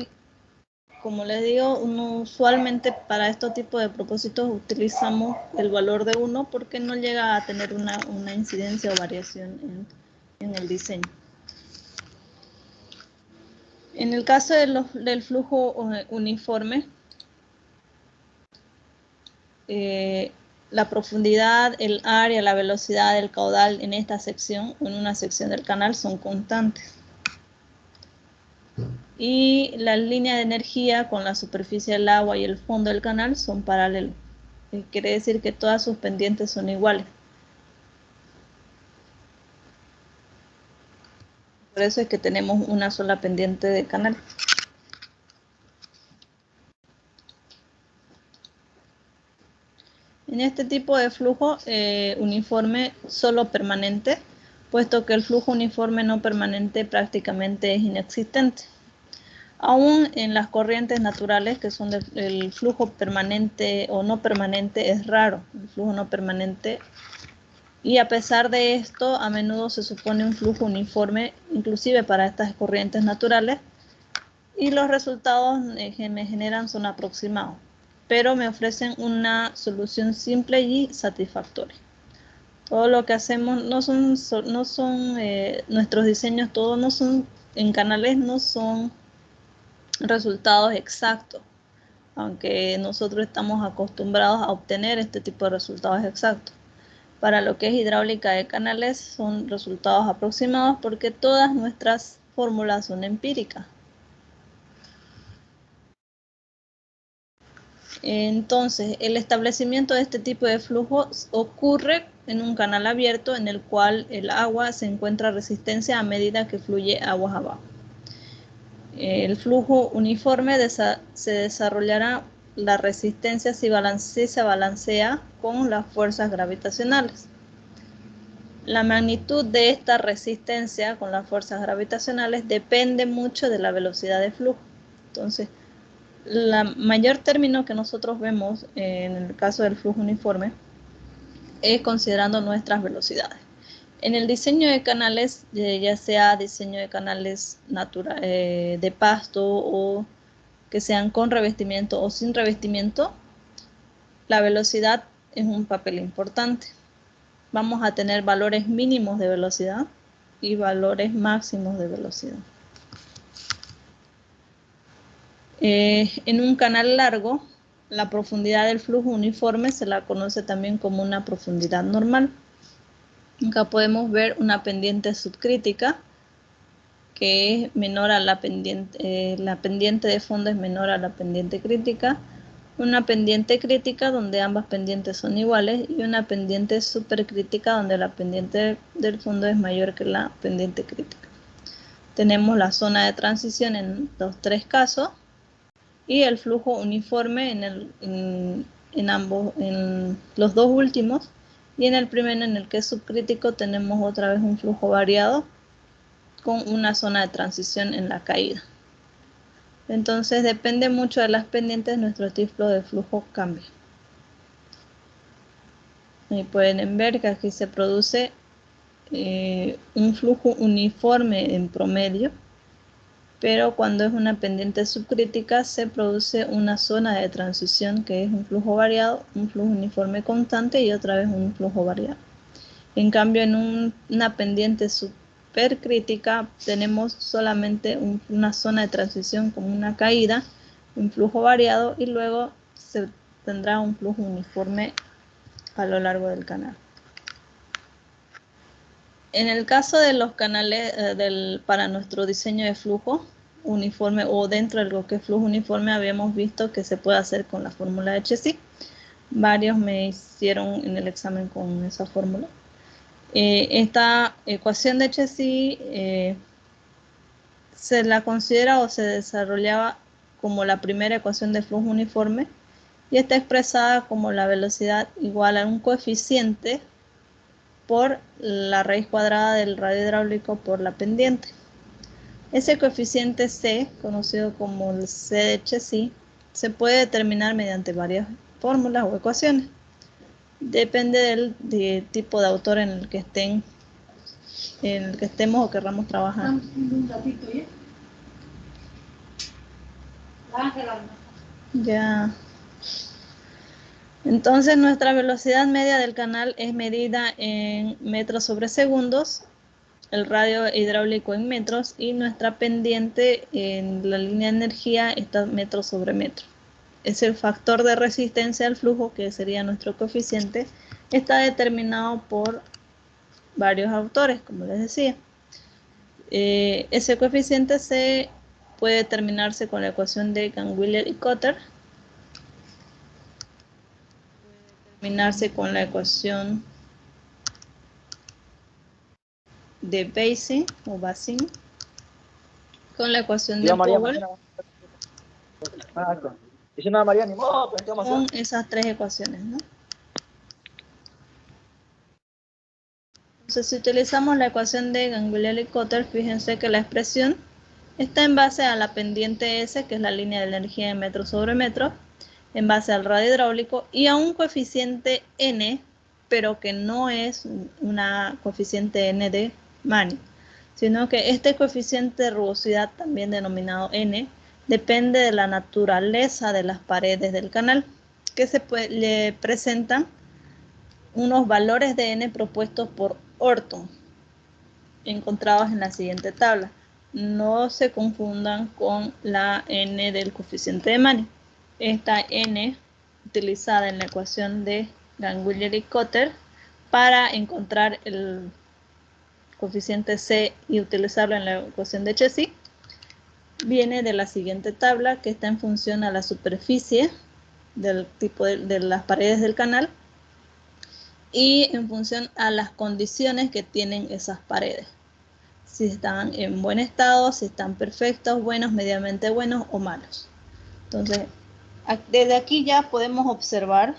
como les digo, usualmente para estos tipos de propósitos utilizamos el valor de 1 porque no llega a tener una incidencia o variación en el diseño. En el caso del flujo uniforme, la profundidad, el área, la velocidad del caudal en esta sección o en una sección del canal son constantes. Y las líneas de energía con la superficie del agua y el fondo del canal son paralelos. Quiere decir que todas sus pendientes son iguales. Por eso es que tenemos una sola pendiente de canal. En este tipo de flujo uniforme solo permanente, puesto que el flujo uniforme no permanente prácticamente es inexistente. Aún en las corrientes naturales, que son el flujo permanente o no permanente, es raro, el flujo no permanente. Y a pesar de esto, a menudo se supone un flujo uniforme, inclusive para estas corrientes naturales, y los resultados que me generan son aproximados, pero me ofrecen una solución simple y satisfactoria. Todo lo que hacemos nuestros diseños, todos no son en canales, no son resultados exactos, aunque nosotros estamos acostumbrados a obtener este tipo de resultados exactos. Para lo que es hidráulica de canales son resultados aproximados porque todas nuestras fórmulas son empíricas. Entonces, el establecimiento de este tipo de flujo ocurre en un canal abierto en el cual el agua se encuentra resistencia a medida que fluye aguas abajo. El flujo uniforme se desarrollará la resistencia si se balancea con las fuerzas gravitacionales. La magnitud de esta resistencia con las fuerzas gravitacionales depende mucho de la velocidad de flujo. Entonces, el mayor término que nosotros vemos en el caso del flujo uniforme es considerando nuestras velocidades. En el diseño de canales, ya sea diseño de canales de pasto o que sean con revestimiento o sin revestimiento, la velocidad es un papel importante. Vamos a tener valores mínimos de velocidad y valores máximos de velocidad. En un canal largo, la profundidad del flujo uniforme se la conoce también como una profundidad normal. Acá podemos ver una pendiente subcrítica que es menor a la pendiente de fondo es menor a la pendiente crítica, una pendiente crítica donde ambas pendientes son iguales y una pendiente supercrítica donde la pendiente del fondo es mayor que la pendiente crítica. Tenemos la zona de transición en los tres casos y el flujo uniforme en los dos últimos, y en el primero, en el que es subcrítico, tenemos otra vez un flujo variado con una zona de transición en la caída. Entonces depende mucho de las pendientes, nuestro tipo de flujo cambia. Y pueden ver que aquí se produce un flujo uniforme en promedio, pero cuando es una pendiente subcrítica se produce una zona de transición que es un flujo variado, un flujo uniforme constante y otra vez un flujo variado. En cambio, en una pendiente supercrítica tenemos solamente una zona de transición como una caída, un flujo variado y luego se tendrá un flujo uniforme a lo largo del canal. En el caso de los canales para nuestro diseño de flujo uniforme o dentro de lo que es flujo uniforme, habíamos visto que se puede hacer con la fórmula de Chessy. Varios me hicieron en el examen con esa fórmula. Esta ecuación de Chessy se la considera o se desarrollaba como la primera ecuación de flujo uniforme y está expresada como la velocidad igual a un coeficiente por la raíz cuadrada del radio hidráulico por la pendiente. Ese coeficiente C, conocido como el C de Chezy, se puede determinar mediante varias fórmulas o ecuaciones. Depende del tipo de autor en el que estemos o querramos trabajar. Ya. Entonces nuestra velocidad media del canal es medida en metros sobre segundos, el radio hidráulico en metros y nuestra pendiente en la línea de energía está metro sobre metro. Es el factor de resistencia al flujo, que sería nuestro coeficiente, está determinado por varios autores, como les decía. Ese coeficiente se puede determinarse con la ecuación de Gann-Wheeler y Cotter, determinarse con la ecuación de Basin o Basin, con la ecuación de Powell, con esas tres ecuaciones, ¿no? Entonces, si utilizamos la ecuación de Gann-Wheeler y Cotter, fíjense que la expresión está en base a la pendiente S, que es la línea de energía en metro sobre metro, en base al radio hidráulico y a un coeficiente N, pero que no es una coeficiente N de Manning, sino que este coeficiente de rugosidad, también denominado N, depende de la naturaleza de las paredes del canal, que le presentan unos valores de N propuestos por Orton, encontrados en la siguiente tabla. No se confundan con la N del coeficiente de Manning. Esta N utilizada en la ecuación de Gann-Wheeler y Cotter para encontrar el coeficiente C y utilizarlo en la ecuación de Chezy viene de la siguiente tabla, que está en función a la superficie del tipo de las paredes del canal y en función a las condiciones que tienen esas paredes. Si están en buen estado, si están perfectos, buenos, medianamente buenos o malos. Entonces, desde aquí ya podemos observar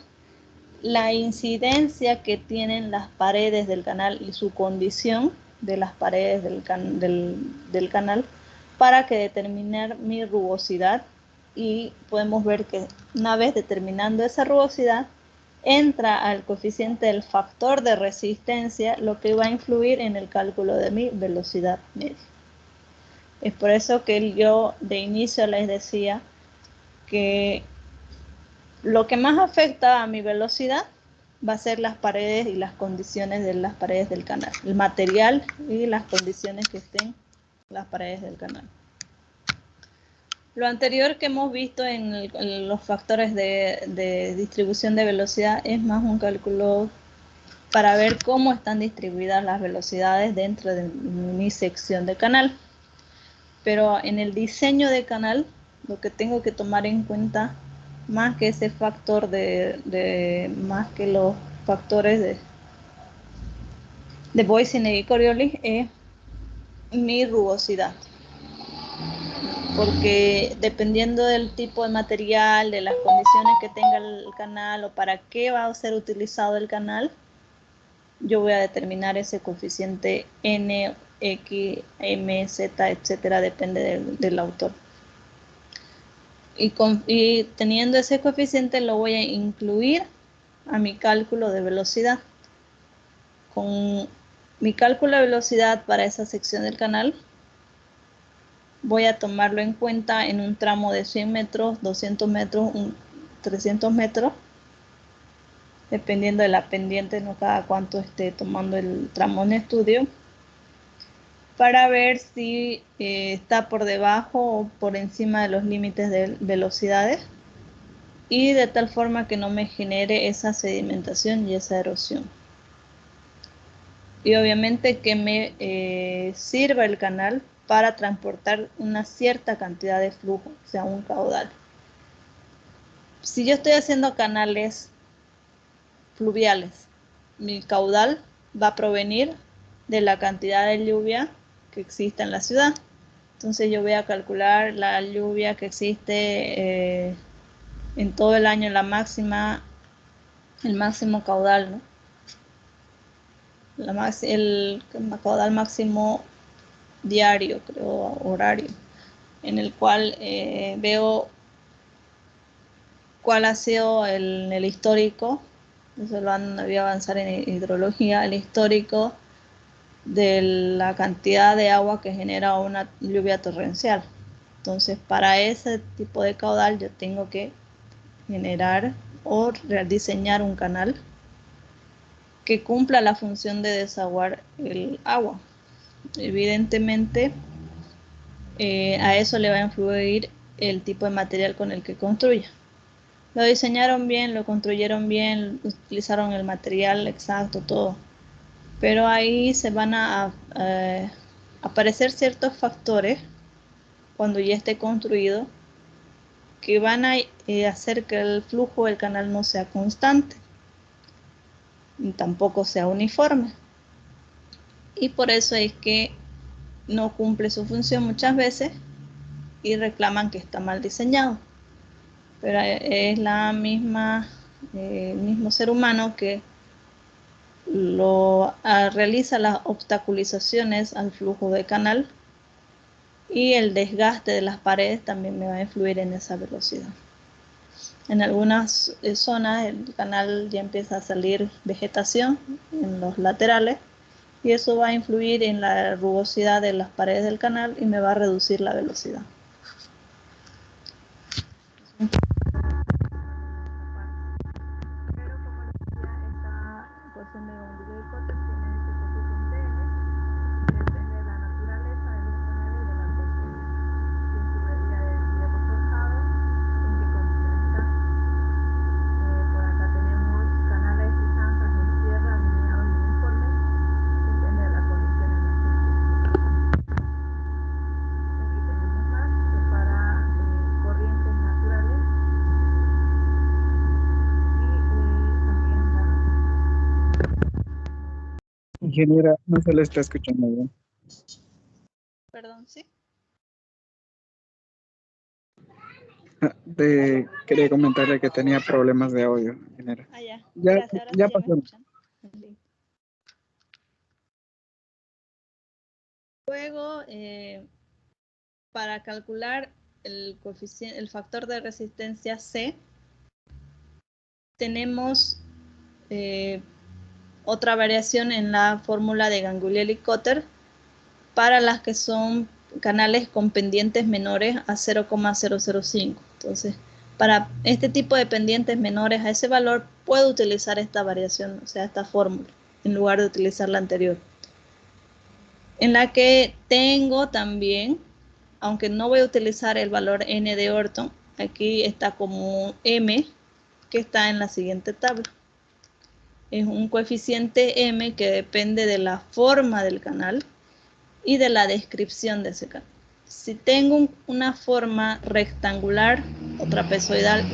la incidencia que tienen las paredes del canal y su condición de las paredes del canal para que determinar mi rugosidad, y podemos ver que una vez determinando esa rugosidad entra al coeficiente del factor de resistencia, lo que va a influir en el cálculo de mi velocidad media. Es por eso que yo de inicio les decía que lo que más afecta a mi velocidad va a ser las paredes y las condiciones de las paredes del canal, el material y las condiciones que estén las paredes del canal. Lo anterior que hemos visto en los factores de distribución de velocidad es más un cálculo para ver cómo están distribuidas las velocidades dentro de mi sección de canal. Pero en el diseño de canal, lo que tengo que tomar en cuenta, más que ese factor más que los factores de Boysen y Coriolis, es mi rugosidad. Porque dependiendo del tipo de material, de las condiciones que tenga el canal o para qué va a ser utilizado el canal, yo voy a determinar ese coeficiente N, X, M, Z, etcétera, depende del autor. Y teniendo ese coeficiente lo voy a incluir a mi cálculo de velocidad. Con mi cálculo de velocidad para esa sección del canal, voy a tomarlo en cuenta en un tramo de 100 metros, 200 metros, 300 metros, dependiendo de la pendiente, no cada cuánto esté tomando el tramo en estudio, para ver si está por debajo o por encima de los límites de velocidades, y de tal forma que no me genere esa sedimentación y esa erosión. Y obviamente que me sirva el canal para transportar una cierta cantidad de flujo, o sea, un caudal. Si yo estoy haciendo canales fluviales, mi caudal va a provenir de la cantidad de lluvia que exista en la ciudad. Entonces yo voy a calcular la lluvia que existe en todo el año, el máximo caudal, ¿no? El caudal máximo diario, creo, horario, en el cual veo cuál ha sido el histórico. Eso voy a avanzar en hidrología, el histórico de la cantidad de agua que genera una lluvia torrencial. Entonces, para ese tipo de caudal yo tengo que generar o rediseñar un canal que cumpla la función de desaguar el agua. Evidentemente, a eso le va a influir el tipo de material con el que construya. Lo diseñaron bien, lo construyeron bien, utilizaron el material exacto, todo. Pero ahí se van a aparecer ciertos factores cuando ya esté construido que van a hacer que el flujo del canal no sea constante, ni tampoco sea uniforme. Y por eso es que no cumple su función muchas veces y reclaman que está mal diseñado. Pero es la misma, el mismo ser humano que realiza las obstaculizaciones al flujo de canal, y el desgaste de las paredes también me va a influir en esa velocidad. En algunas zonas el canal ya empieza a salir vegetación en los laterales y eso va a influir en la rugosidad de las paredes del canal y me va a reducir la velocidad. Pero como les decía, esta ecuación de Ganguillo-Cotter tiene ese coeficiente n, que depende de la naturaleza de los canales y de la construcción. Si es tubería de hierro forjado, en qué condición está. Por acá tenemos canales y zanjas en tierra alineados y uniformes, depende de la condición en la que esté. Aquí tenemos más que para corrientes naturales Ingeniera, no se le está escuchando bien. Perdón, ¿sí? Quería comentarle que tenía problemas de audio, ingeniera. Ah, ya. Ya, Gracias, ahora ya sí ya me pasó. escuchan. Luego, para calcular el coeficiente, el factor de resistencia C, tenemos otra variación en la fórmula de Gangulielli-Cotter para las que son canales con pendientes menores a 0,005. Entonces, para este tipo de pendientes menores a ese valor, puedo utilizar esta variación, o sea, esta fórmula, en lugar de utilizar la anterior. En la que tengo también, aunque no voy a utilizar el valor n de Orton, aquí está como m, que está en la siguiente tabla. Es un coeficiente m que depende de la forma del canal y de la descripción de ese canal. Si tengo una forma rectangular o trapezoidal,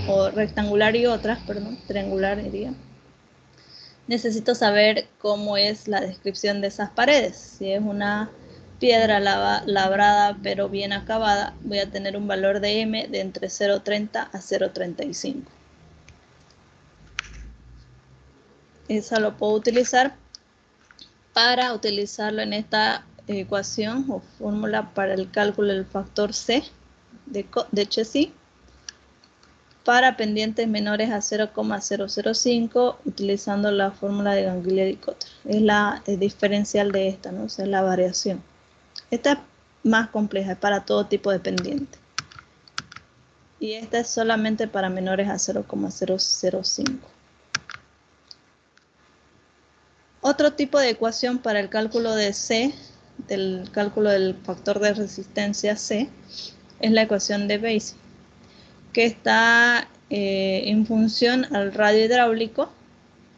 o rectangular y otras, perdón, triangular diría, necesito saber cómo es la descripción de esas paredes. Si es una piedra labrada pero bien acabada, voy a tener un valor de m de entre 0,30 a 0,35. Esa lo puedo utilizar para utilizarlo en esta ecuación o fórmula para el cálculo del factor C de Chessy para pendientes menores a 0,005 utilizando la fórmula de Gangulielli-Cotter. Es la diferencial de esta, ¿no? O sea, la variación. Esta es más compleja, es para todo tipo de pendiente. Y esta es solamente para menores a 0,005. Otro tipo de ecuación para el cálculo de C, del cálculo del factor de resistencia C, es la ecuación de Basic, que está en función al radio hidráulico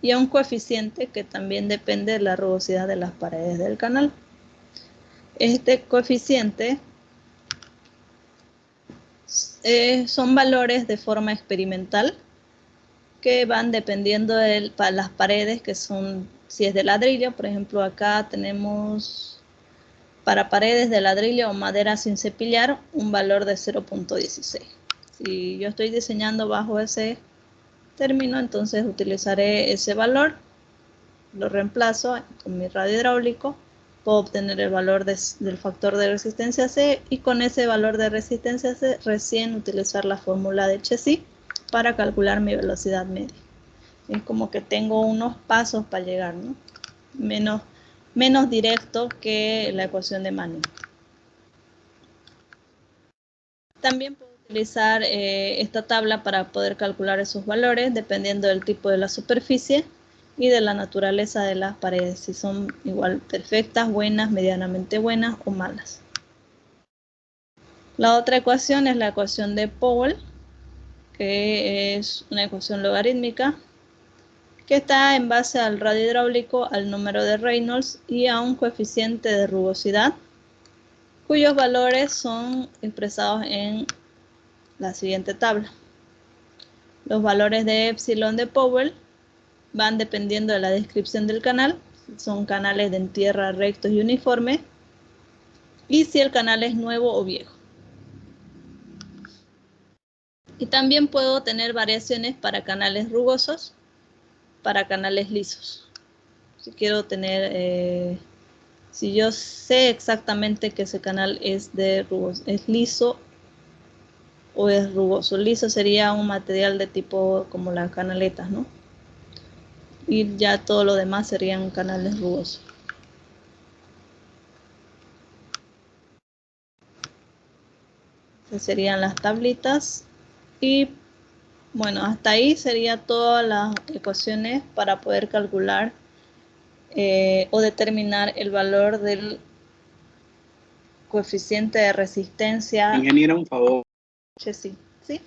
y a un coeficiente que también depende de la rugosidad de las paredes del canal. Este coeficiente son valores de forma experimental que van dependiendo de las paredes, que son, si es de ladrillo, por ejemplo acá tenemos Para paredes de ladrillo o madera sin cepillar, un valor de 0.16. Si yo estoy diseñando bajo ese término, entonces utilizaré ese valor, lo reemplazo con mi radio hidráulico, puedo obtener el valor del factor de resistencia C y con ese valor de resistencia C recién utilizar la fórmula de Chessy para calcular mi velocidad media. Es como que tengo unos pasos para llegar, ¿no? Menos directo que la ecuación de Manning. También puedo utilizar esta tabla para poder calcular esos valores dependiendo del tipo de la superficie y de la naturaleza de las paredes, si son igual perfectas, buenas, medianamente buenas o malas. La otra ecuación es la ecuación de Powell, que es una ecuación logarítmica que está en base al radio hidráulico, al número de Reynolds y a un coeficiente de rugosidad, cuyos valores son expresados en la siguiente tabla. Los valores de epsilon de Powell van dependiendo de la descripción del canal, son canales de tierra rectos y uniformes, y si el canal es nuevo o viejo. Y también puedo tener variaciones para canales rugosos, para canales lisos. Si quiero tener, si yo sé exactamente que ese canal es liso o es rugoso. Liso sería un material de tipo como las canaletas, ¿no? Y ya todo lo demás serían canales rugosos. Esas serían las tablitas. Y bueno, hasta ahí serían todas las ecuaciones para poder calcular o determinar el valor del coeficiente de resistencia. Ingeniera, un favor. Sí. ¿Sí?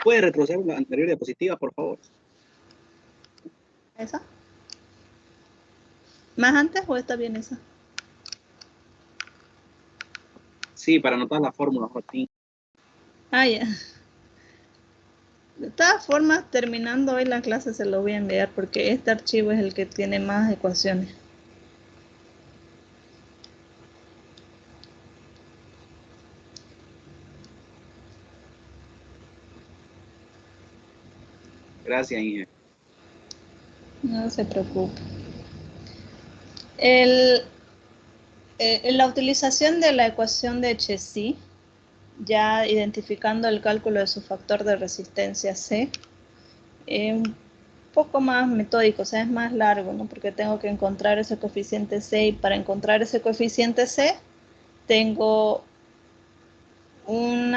¿Puede retroceder la anterior diapositiva, por favor? ¿Esa? ¿Más antes o está bien esa? Sí, para anotar la fórmula, Joaquín. Ah, ya. De todas formas, terminando hoy la clase se lo voy a enviar porque este archivo es el que tiene más ecuaciones. Gracias, ingeniero. No se preocupe. La utilización de la ecuación de Chessy, ya identificando el cálculo de su factor de resistencia C, es un poco más metódico, o sea, es más largo, ¿no? Porque tengo que encontrar ese coeficiente C y para encontrar ese coeficiente C tengo un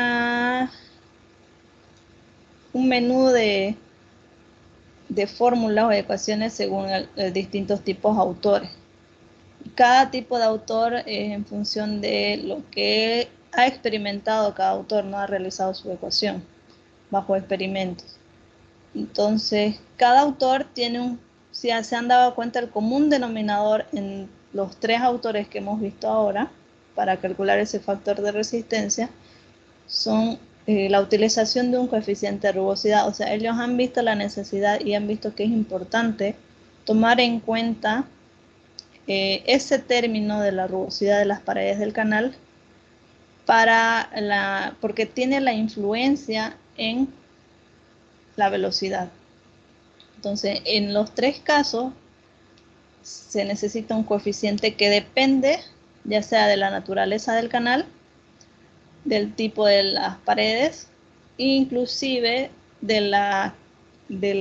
menú de fórmulas o ecuaciones según distintos tipos de autores. Cada tipo de autor es en función de lo que ha experimentado cada autor, no ha realizado su ecuación bajo experimentos. Entonces, cada autor tiene si se han dado cuenta, el común denominador en los tres autores que hemos visto ahora para calcular ese factor de resistencia son la utilización de un coeficiente de rugosidad. O sea, ellos han visto la necesidad y han visto que es importante tomar en cuenta ese término de la rugosidad de las paredes del canal porque tiene la influencia en la velocidad. Entonces, en los tres casos se necesita un coeficiente que depende ya sea de la naturaleza del canal, del tipo de las paredes, inclusive del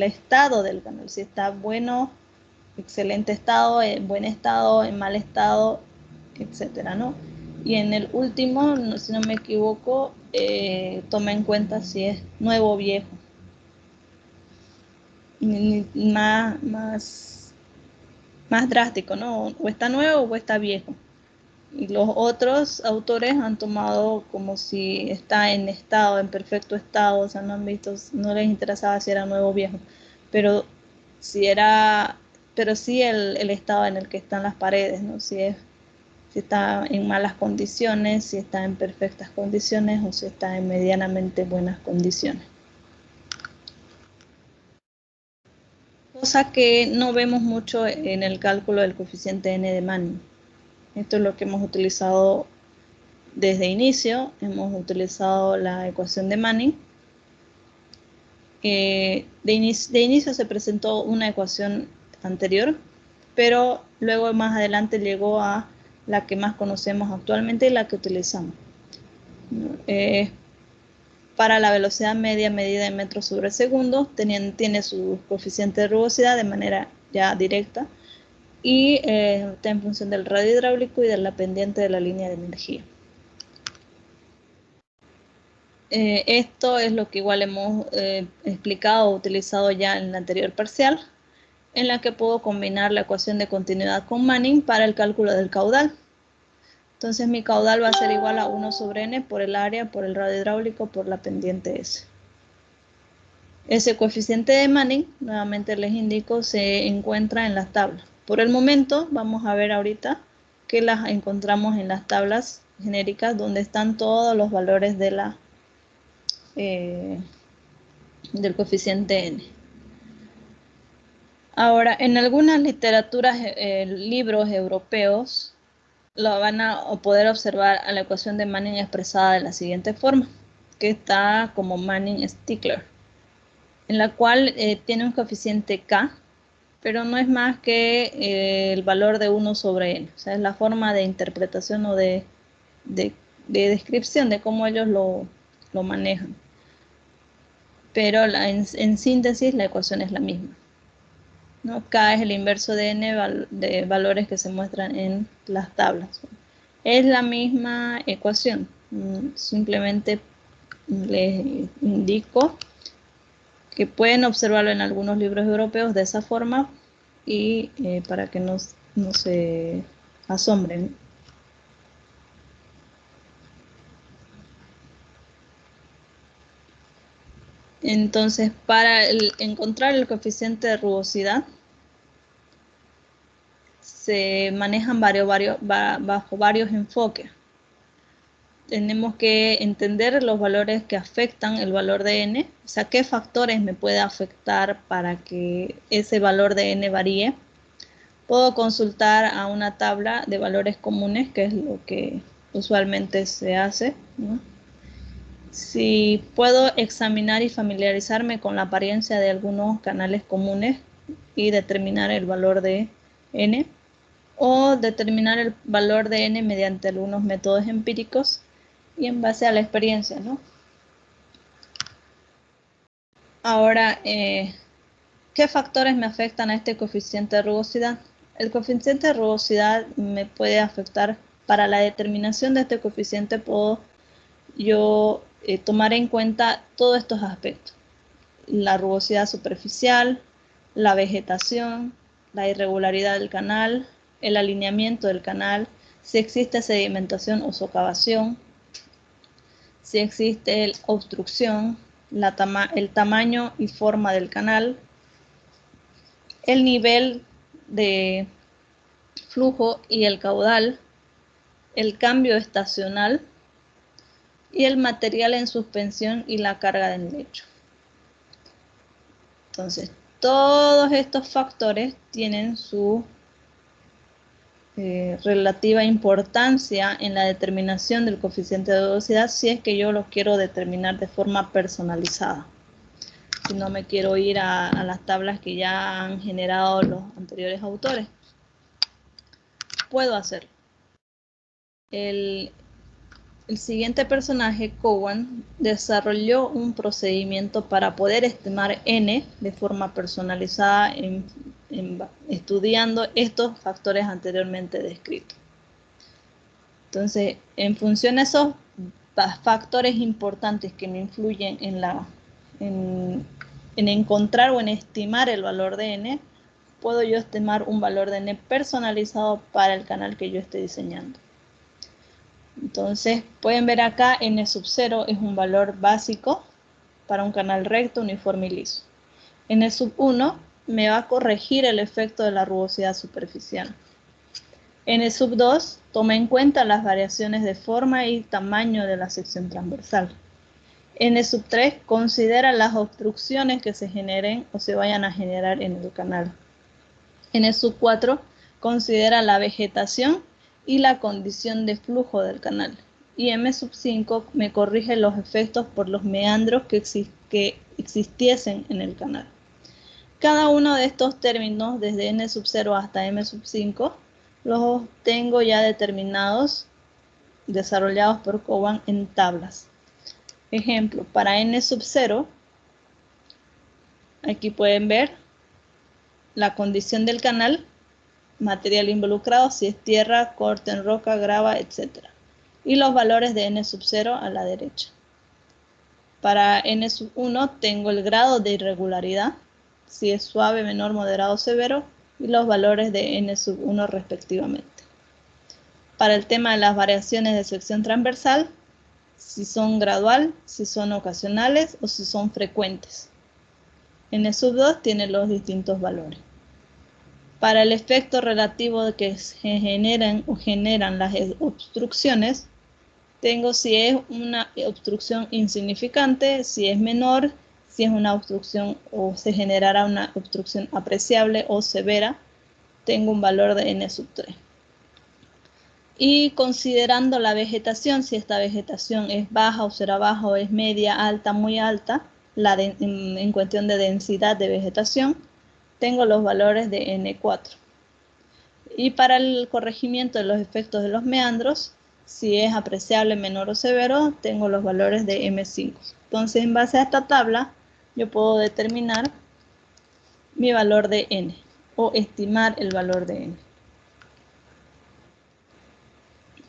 estado del canal, si está bueno, excelente estado, en buen estado, en mal estado, etcétera, ¿no? Y en el último, si no me equivoco, toma en cuenta si es nuevo o viejo. Más drástico, ¿no? O está nuevo o está viejo. Y los otros autores han tomado como si está en estado, en perfecto estado, o sea, no han visto, no les interesaba si era nuevo o viejo, pero sí el estado en el que están las paredes, ¿no? Si está en malas condiciones, si está en perfectas condiciones o si está en medianamente buenas condiciones. Cosa que no vemos mucho en el cálculo del coeficiente N de Manning. Esto es lo que hemos utilizado desde inicio. Hemos utilizado la ecuación de Manning. De inicio se presentó una ecuación anterior, pero luego más adelante llegó a la que más conocemos actualmente y la que utilizamos. Para la velocidad media medida en metros sobre segundo, tiene su coeficiente de rugosidad de manera ya directa y está en función del radio hidráulico y de la pendiente de la línea de energía. Esto es lo que igual hemos explicado o utilizado ya en la anterior parcial, en la que puedo combinar la ecuación de continuidad con Manning para el cálculo del caudal. Entonces mi caudal va a ser igual a 1 sobre n por el área, por el radio hidráulico, por la pendiente S. Ese coeficiente de Manning, nuevamente les indico, se encuentra en las tablas. Por el momento, vamos a ver ahorita que las encontramos en las tablas genéricas donde están todos los valores de del coeficiente n. Ahora, en algunas literaturas, libros europeos, lo van a poder observar a la ecuación de Manning expresada de la siguiente forma, que está como Manning-Stickler, en la cual tiene un coeficiente k, pero no es más que el valor de 1 sobre n. O sea, es la forma de interpretación o de descripción de cómo ellos lo manejan. Pero en síntesis la ecuación es la misma, ¿no? K es el inverso de n de valores que se muestran en las tablas. Es la misma ecuación, simplemente les indico que pueden observarlo en algunos libros europeos de esa forma y para que no se asombren. Entonces, para encontrar el coeficiente de rugosidad, se manejan bajo varios enfoques. Tenemos que entender los valores que afectan el valor de n, o sea, qué factores me puede afectar para que ese valor de n varíe. Puedo consultar a una tabla de valores comunes, que es lo que usualmente se hace, ¿no? Si puedo examinar y familiarizarme con la apariencia de algunos canales comunes y determinar el valor de n, o determinar el valor de n mediante algunos métodos empíricos y en base a la experiencia, ¿no? Ahora, ¿qué factores me afectan a este coeficiente de rugosidad? El coeficiente de rugosidad me puede afectar. Para la determinación de este coeficiente puedo yo tomar en cuenta todos estos aspectos: la rugosidad superficial, la vegetación, la irregularidad del canal, el alineamiento del canal, si existe sedimentación o socavación, si existe obstrucción, el tamaño y forma del canal, el nivel de flujo y el caudal, el cambio estacional y el material en suspensión y la carga del lecho. Entonces, todos estos factores tienen su relativa importancia en la determinación del coeficiente de rugosidad si es que yo lo quiero determinar de forma personalizada. Si no me quiero ir a las tablas que ya han generado los anteriores autores, puedo hacerlo. El siguiente personaje, Cowan, desarrolló un procedimiento para poder estimar n de forma personalizada estudiando estos factores anteriormente descritos. Entonces, en función de esos factores importantes que me influyen en encontrar o en estimar el valor de n, puedo yo estimar un valor de n personalizado para el canal que yo esté diseñando. Entonces, pueden ver acá, n sub 0 es un valor básico para un canal recto, uniforme y liso. N sub 1 me va a corregir el efecto de la rugosidad superficial. N sub 2 toma en cuenta las variaciones de forma y tamaño de la sección transversal. N sub 3 considera las obstrucciones que se generen o se vayan a generar en el canal. N sub 4 considera la vegetación y la condición de flujo del canal. Y M5 me corrige los efectos por los meandros que existiesen en el canal. Cada uno de estos términos, desde N0 hasta M5, los tengo ya determinados, desarrollados por Cowan en tablas. Ejemplo, para N0, aquí pueden ver la condición del canal, material involucrado, si es tierra, corte en roca, grava, etc. Y los valores de N0 a la derecha. Para N1 tengo el grado de irregularidad, si es suave, menor, moderado, severo, y los valores de N1 respectivamente. Para el tema de las variaciones de sección transversal, si son gradual, si son ocasionales o si son frecuentes. N2 tiene los distintos valores. Para el efecto relativo de que se generan las obstrucciones, tengo si es una obstrucción insignificante, si es menor, si es una obstrucción o se generará una obstrucción apreciable o severa, tengo un valor de N3. Y considerando la vegetación, si esta vegetación es baja o será baja o es media, alta, muy alta, en cuestión de densidad de vegetación, tengo los valores de N4. Y para el corregimiento de los efectos de los meandros, si es apreciable, menor o severo, tengo los valores de M5. Entonces, en base a esta tabla, yo puedo determinar mi valor de N o estimar el valor de N.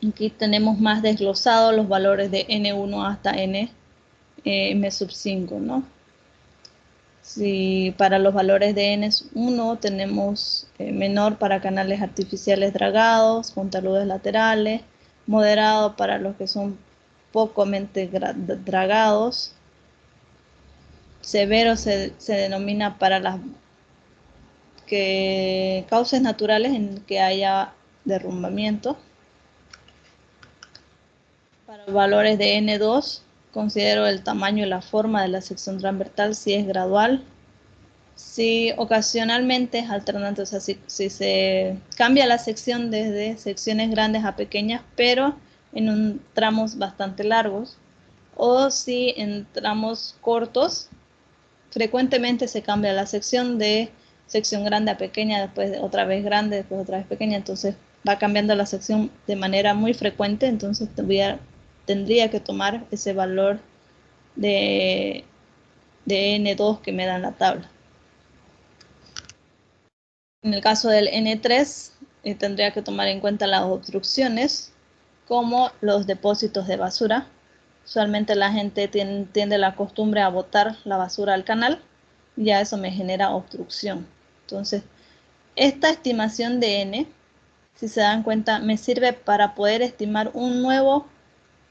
Aquí tenemos más desglosados los valores de N1 hasta M5, ¿no? Si para los valores de N1 tenemos menor para canales artificiales dragados, con taludes laterales, moderado para los que son pocamente dragados, severo se denomina para las causas naturales en que haya derrumbamiento. Para los valores de N2, considero el tamaño y la forma de la sección transversal, si es gradual, si ocasionalmente es alternante, o sea, si se cambia la sección desde secciones grandes a pequeñas, pero en tramos bastante largos, o si en tramos cortos, frecuentemente se cambia la sección de sección grande a pequeña, después otra vez grande, después otra vez pequeña, entonces va cambiando la sección de manera muy frecuente, entonces tendría que tomar ese valor de N2 que me da en la tabla. En el caso del N3, tendría que tomar en cuenta las obstrucciones, como los depósitos de basura. Usualmente la gente tiende la costumbre a botar la basura al canal, y ya eso me genera obstrucción. Entonces, esta estimación de N, si se dan cuenta, me sirve para poder estimar un nuevo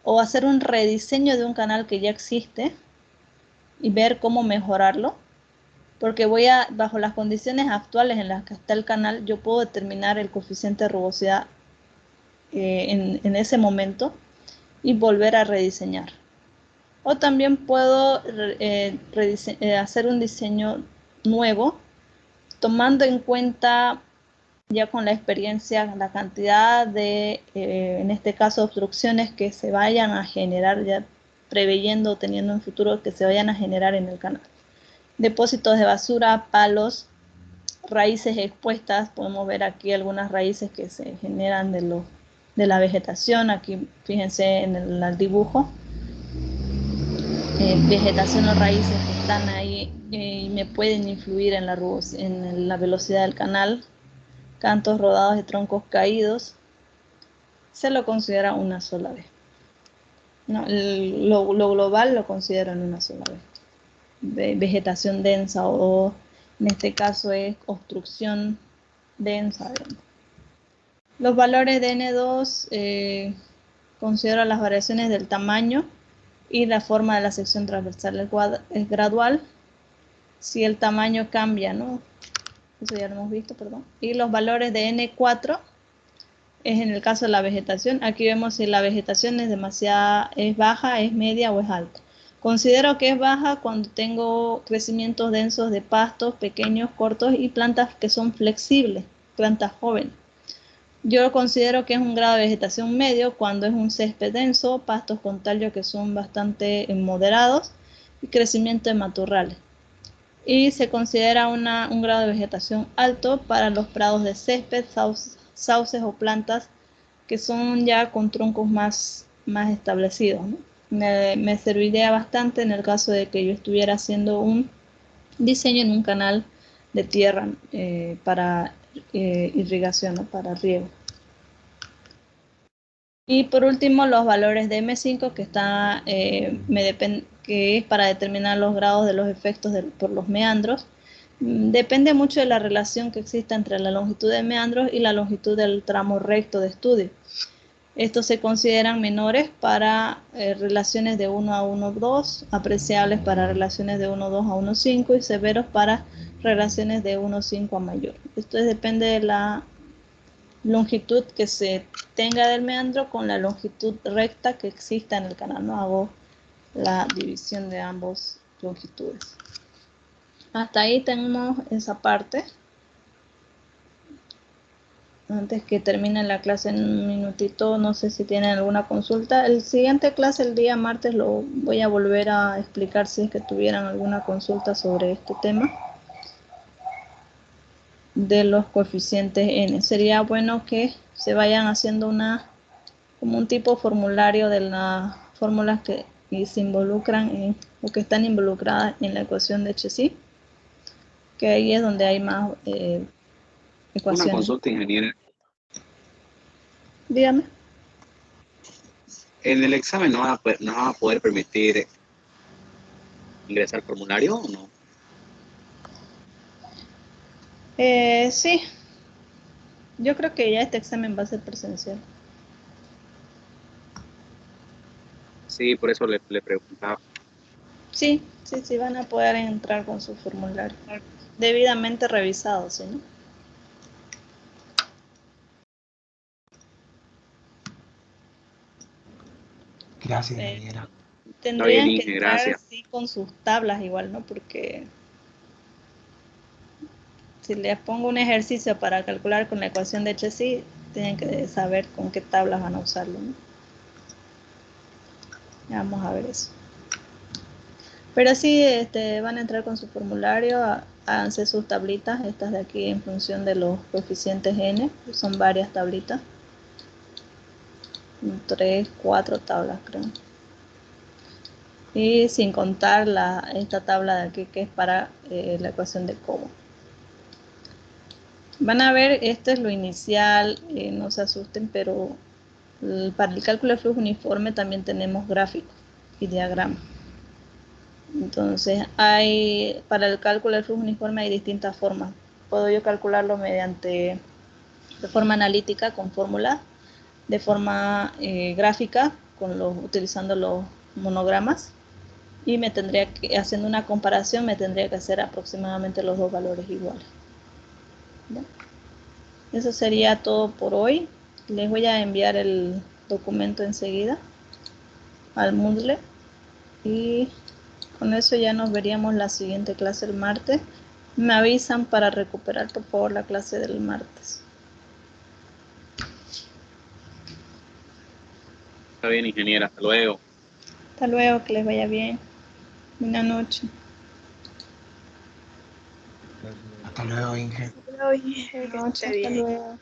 o hacer un rediseño de un canal que ya existe y ver cómo mejorarlo, porque bajo las condiciones actuales en las que está el canal, yo puedo determinar el coeficiente de rugosidad en ese momento y volver a rediseñar. O también puedo hacer un diseño nuevo, tomando en cuenta ya con la experiencia la cantidad de, en este caso, obstrucciones que se vayan a generar, ya preveyendo, teniendo en futuro que se vayan a generar en el canal. Depósitos de basura, palos, raíces expuestas, podemos ver aquí algunas raíces que se generan de la vegetación, aquí fíjense en el dibujo, vegetación o raíces que están ahí y me pueden influir en la velocidad del canal. Cantos rodados y troncos caídos, se lo considera una sola vez. No, lo global lo considero en una sola vez. Vegetación densa o en este caso es obstrucción densa. Los valores de N2 considero las variaciones del tamaño y la forma de la sección transversal es gradual. Si el tamaño cambia, ¿no? Eso ya lo hemos visto, perdón. Y los valores de N4 es en el caso de la vegetación. Aquí vemos si la vegetación es baja, es media o es alta. Considero que es baja cuando tengo crecimientos densos de pastos pequeños, cortos y plantas que son flexibles, plantas jóvenes. Yo considero que es un grado de vegetación medio cuando es un césped denso, pastos con tallo que son bastante moderados y crecimiento de matorrales. Y se considera un grado de vegetación alto para los prados de césped, sauces o plantas que son ya con troncos más establecidos, ¿no? Me serviría bastante en el caso de que yo estuviera haciendo un diseño en un canal de tierra para irrigación, ¿no? Para riego. Y por último, los valores de M5 que que es para determinar los grados de los efectos por los meandros. Depende mucho de la relación que exista entre la longitud de meandros y la longitud del tramo recto de estudio. Estos se consideran menores para relaciones de 1 a 1,2, apreciables para relaciones de 1,2 a 1,5 y severos para relaciones de 1,5 a mayor. Esto depende de la longitud que se tenga del meandro con la longitud recta que exista en el canal. No hago la división de ambas longitudes. Hasta ahí tenemos esa parte. Antes que termine la clase en un minutito, no sé si tienen alguna consulta. El siguiente clase, el día martes, lo voy a volver a explicar si es que tuvieran alguna consulta sobre este tema de los coeficientes n. Sería bueno que se vayan haciendo como un tipo formulario de las fórmulas que se involucran o que están involucradas en la ecuación de Chezy, que ahí es donde hay más ecuaciones. Una consulta, ingeniera. Dígame. ¿En el examen no va a poder permitir ingresar formulario o no? Sí. Yo creo que ya este examen va a ser presencial. Sí, por eso le preguntaba. Sí, van a poder entrar con su formulario. Debidamente revisado, ¿sí, no? Gracias, ingeniera. Tendrían bien, que Inge, entrar gracias. sí con sus tablas igual, ¿no? Porque si les pongo un ejercicio para calcular con la ecuación de Chezy, tienen que saber con qué tablas van a usarlo, ¿no? Vamos a ver eso. Pero sí, van a entrar con su formulario, háganse sus tablitas, estas de aquí en función de los coeficientes n, son varias tablitas. 3, 4 tablas creo. Y sin contar esta tabla de aquí que es para la ecuación de Cobo. Van a ver, esto es lo inicial, no se asusten, pero para el cálculo de flujo uniforme también tenemos gráficos y diagramas. Entonces, para el cálculo del flujo uniforme hay distintas formas. Puedo yo calcularlo de forma analítica con fórmulas, de forma gráfica utilizando los monogramas, y haciendo una comparación me tendría que hacer aproximadamente los dos valores iguales. ¿Ya? Eso sería todo por hoy. Les voy a enviar el documento enseguida al Moodle y con eso ya nos veríamos la siguiente clase el martes. Me avisan para recuperar por favor la clase del martes. Está bien, ingeniera. Hasta luego. Hasta luego, que les vaya bien. Buenas noches. Hasta luego, Inge. Buenas noches, hasta luego.